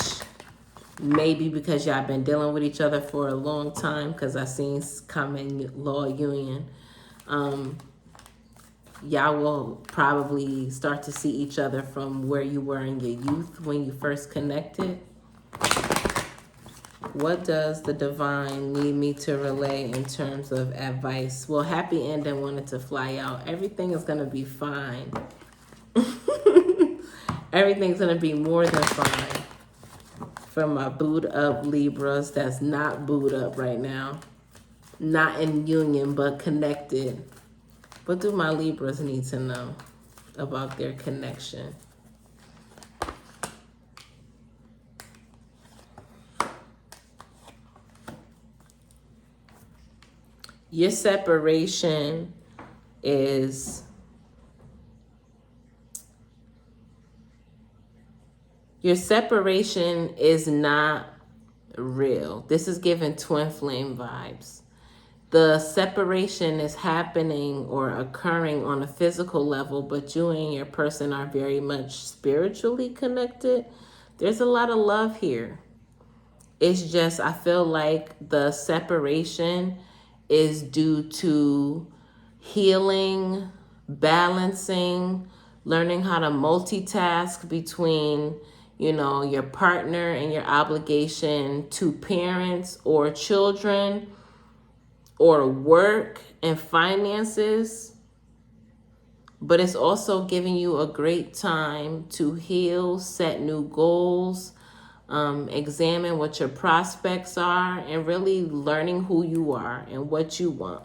S1: Maybe because y'all been dealing with each other for a long time, because I seen common law union. Y'all will probably start to see each other from where you were in your youth when you first connected. What does the divine need me to relay in terms of advice? Well, happy ending wanted to fly out. Everything is going to be fine. Everything's going to be more than fine. For my booed up Libras that's not booed up right now. Not in union, but connected. What do my Libras need to know about their connection? Your separation is not real. This is giving twin flame vibes. The separation is happening or occurring on a physical level, but you and your person are very much spiritually connected. There's a lot of love here. It's just, I feel like the separation is due to healing, balancing, learning how to multitask between, your partner and your obligation to parents or children, or work and finances. But it's also giving you a great time to heal, set new goals, examine what your prospects are, and really learning who you are and what you want.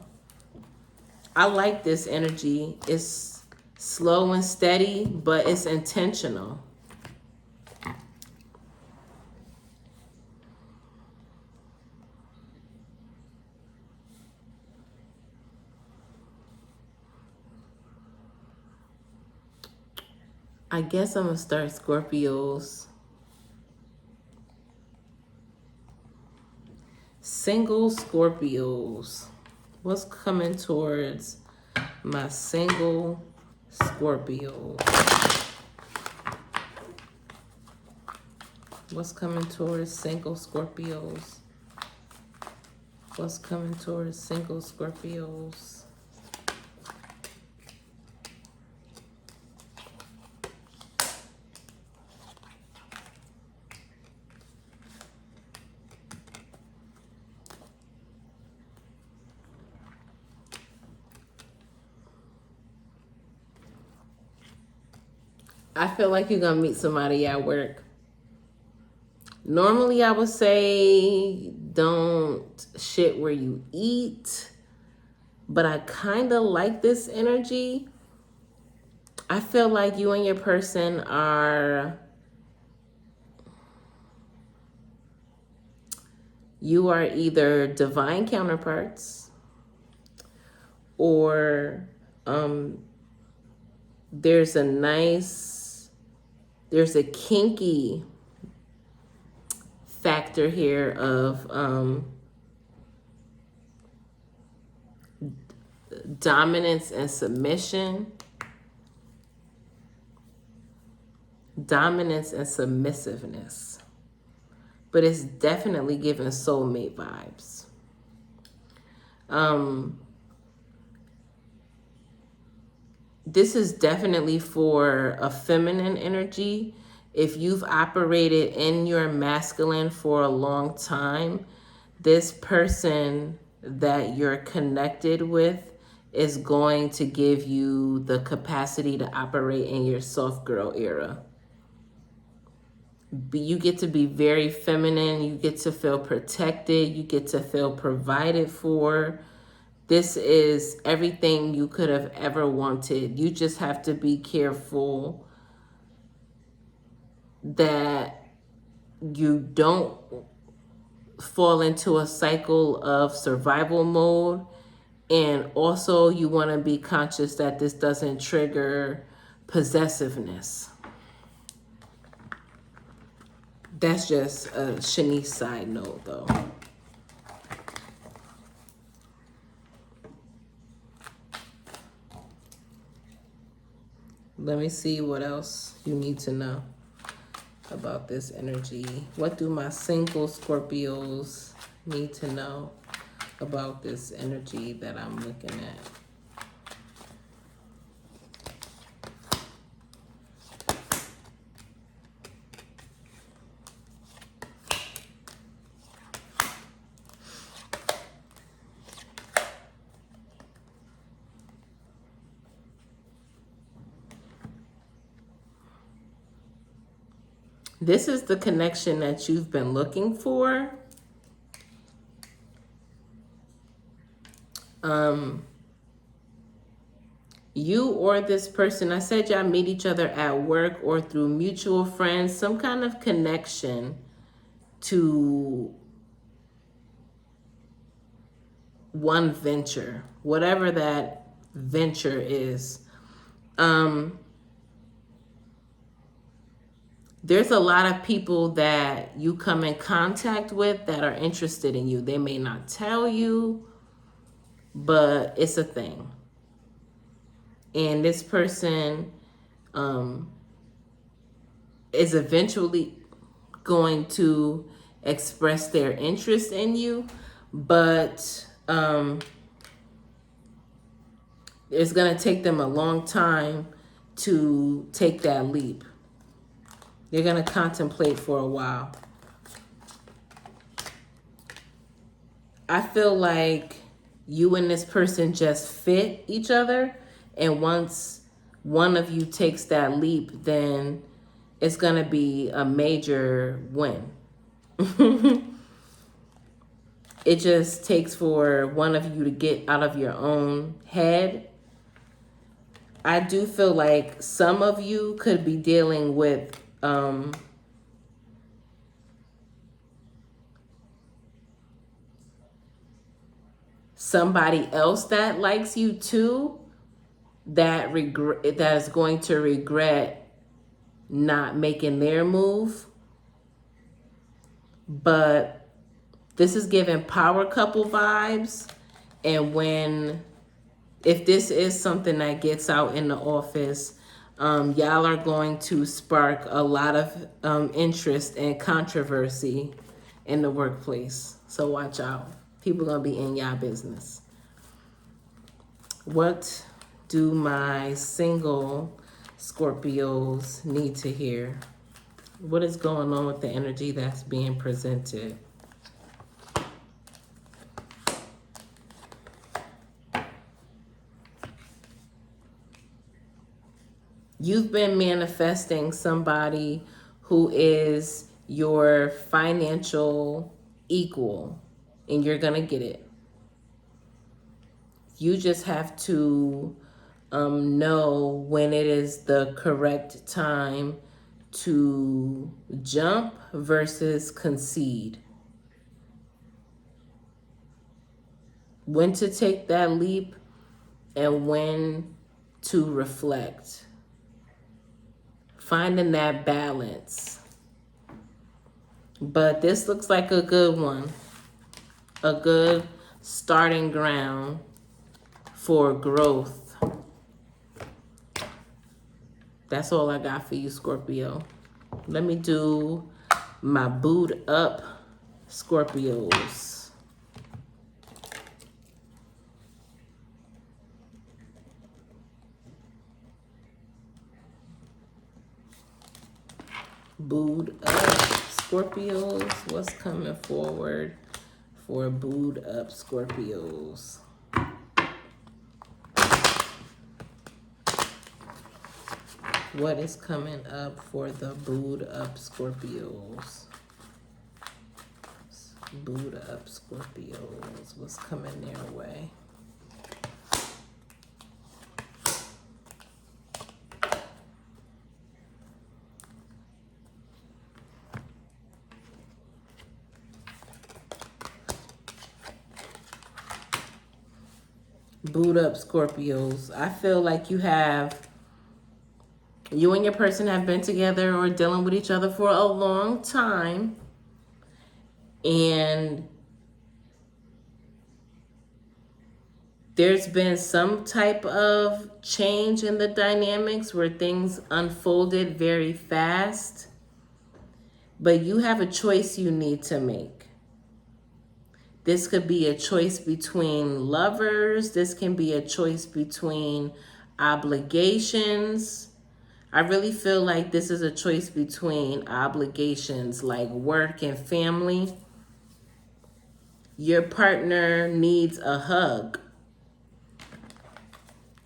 S1: I like this energy. It's slow and steady, but it's intentional. I guess I'm going to start Scorpios single Scorpios. What's coming towards my single Scorpios? What's coming towards single Scorpios? What's coming towards single Scorpios? I feel like you're going to meet somebody at work. Normally, I would say don't shit where you eat, but I kind of like this energy. I feel like you and your person are, you are either divine counterparts or there's a kinky factor here of dominance and submission. Dominance and submissiveness. But it's definitely giving soulmate vibes. This is definitely for a feminine energy. If you've operated in your masculine for a long time, this person that you're connected with is going to give you the capacity to operate in your soft girl era. You get to be very feminine. You get to feel protected. You get to feel provided for. This is everything you could have ever wanted. You just have to be careful that you don't fall into a cycle of survival mode. And also you want to be conscious that this doesn't trigger possessiveness. That's just a Shanice side note though. Let me see what else you need to know about this energy. What do my single Scorpios need to know about this energy that I'm looking at? This is the connection that you've been looking for. You or this person, I said y'all meet each other at work or through mutual friends, some kind of connection to one venture, whatever that venture is. There's a lot of people that you come in contact with that are interested in you. They may not tell you, but it's a thing. And this person is eventually going to express their interest in you, but it's going to take them a long time to take that leap. You're going to contemplate for a while. I feel like you and this person just fit each other. And once one of you takes that leap, then it's going to be a major win. It just takes for one of you to get out of your own head. I do feel like some of you could be dealing with somebody else that likes you too, that is going to regret not making their move. But This is giving power couple vibes. And if this is something that gets out in the office, y'all are going to spark a lot of interest and controversy in the workplace. So watch out. People are going to be in y'all business. What do my single Scorpios need to hear? What is going on with the energy that's being presented? You've been manifesting somebody who is your financial equal, and you're going to get it. You just have to know when it is the correct time to jump versus concede. When to take that leap and when to reflect. Finding that balance. But this looks like a good one. A good starting ground for growth. That's all I got for you, Scorpio. Let me do my booed up Scorpios. Booed up Scorpios. What's coming forward for booed up Scorpios? What is coming up for the booed up Scorpios? Booed up Scorpios. What's coming their way? Booed up Scorpios. I feel like you and your person have been together or dealing with each other for a long time. And there's been some type of change in the dynamics where things unfolded very fast. But you have a choice you need to make. This could be a choice between lovers. This can be a choice between obligations. I really feel like this is a choice between obligations like work and family. Your partner needs a hug.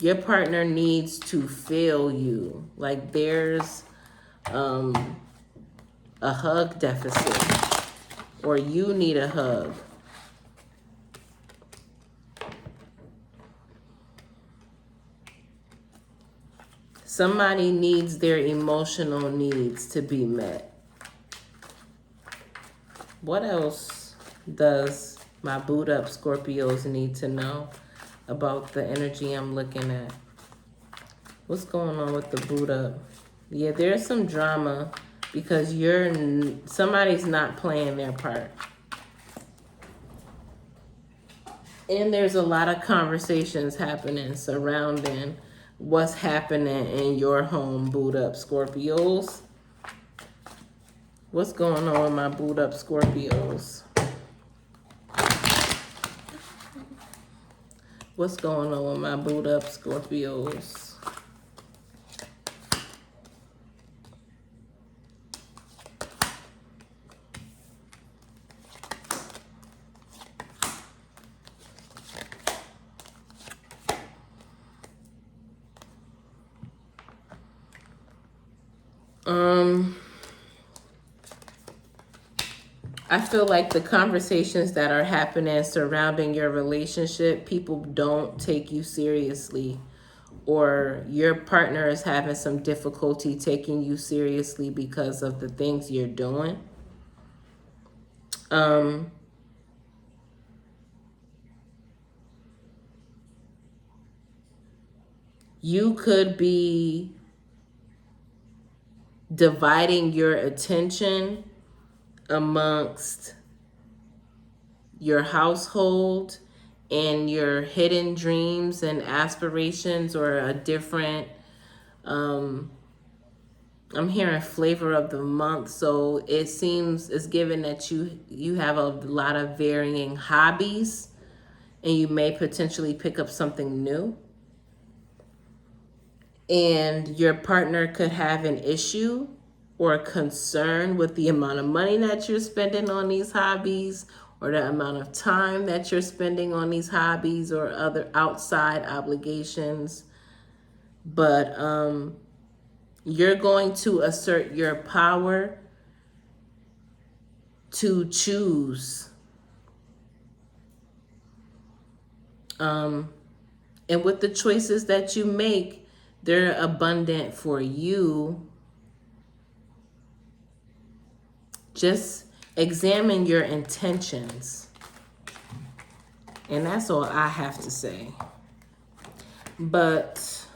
S1: Your partner needs to feel you. Like there's a hug deficit, or you need a hug. Somebody needs their emotional needs to be met. What else does my booed up Scorpios need to know about the energy I'm looking at? What's going on with the booed up? Yeah, there's some drama because somebody's not playing their part. And there's a lot of conversations happening surrounding what's happening in your home, booed up Scorpios. What's going on with my booed up Scorpios? What's going on with my booed up Scorpios? I feel like the conversations that are happening surrounding your relationship, people don't take you seriously, or your partner is having some difficulty taking you seriously because of the things you're doing. You could be dividing your attention amongst your household and your hidden dreams and aspirations, or a different, I'm hearing flavor of the month. So it seems it's given that you have a lot of varying hobbies, and you may potentially pick up something new. And your partner could have an issue or a concern with the amount of money that you're spending on these hobbies, or the amount of time that you're spending on these hobbies or other outside obligations. But you're going to assert your power to choose. And with the choices that you make, they're abundant for you. Just examine your intentions. And that's all I have to say. But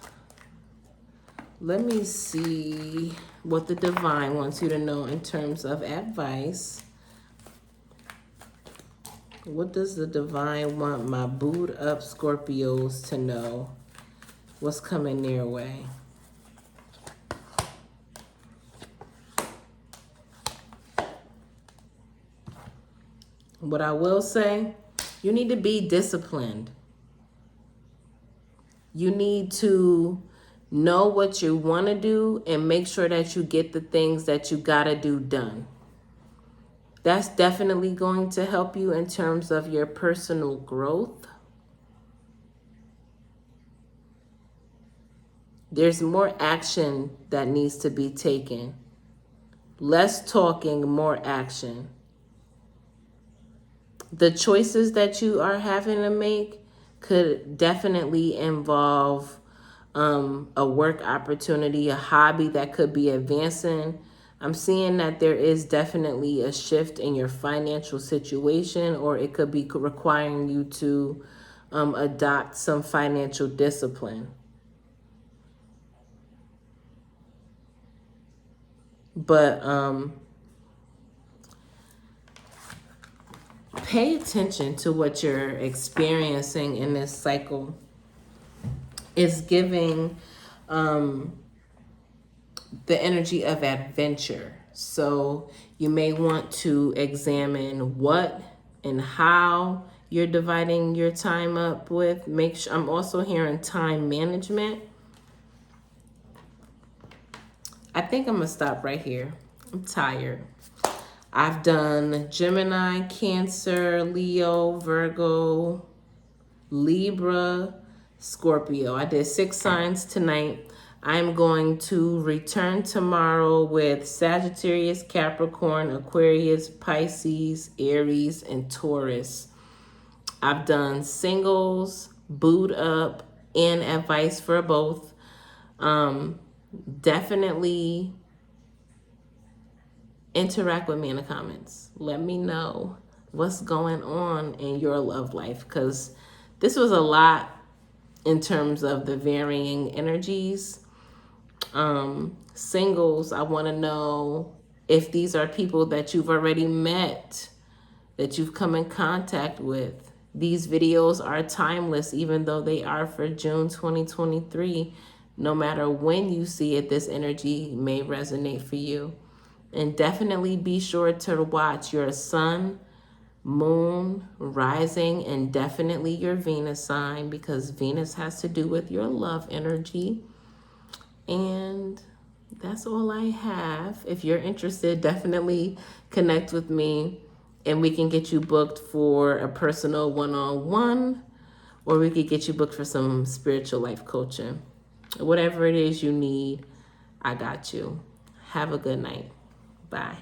S1: let me see what the divine wants you to know in terms of advice. What does the divine want my booed up Scorpios to know? What's coming their way? What I will say, you need to be disciplined. You need to know what you want to do and make sure that you get the things that you got to do done. That's definitely going to help you in terms of your personal growth. There's more action that needs to be taken. Less talking, more action. The choices that you are having to make could definitely involve a work opportunity, a hobby that could be advancing. I'm seeing that there is definitely a shift in your financial situation, or it could be requiring you to adopt some financial discipline. But pay attention to what you're experiencing in this cycle. It's giving the energy of adventure. So you may want to examine what and how you're dividing your time up with. Make sure, I'm also hearing time management. I think I'm gonna stop right here. I'm tired. I've done Gemini, Cancer, Leo, Virgo, Libra, Scorpio. I did 6 signs tonight. I'm going to return tomorrow with Sagittarius, Capricorn, Aquarius, Pisces, Aries, and Taurus. I've done singles, booed up, and advice for both. Definitely interact with me in the comments. Let me know what's going on in your love life, because this was a lot in terms of the varying energies. Singles, I want to know if these are people that you've already met, that you've come in contact with. These videos are timeless, even though they are for June 2023. No matter when you see it, this energy may resonate for you. And definitely be sure to watch your sun, moon, rising, and definitely your Venus sign, because Venus has to do with your love energy. And that's all I have. If you're interested, definitely connect with me and we can get you booked for a personal one-on-one, or we could get you booked for some spiritual life coaching. Whatever it is you need, I got you. Have a good night. Bye.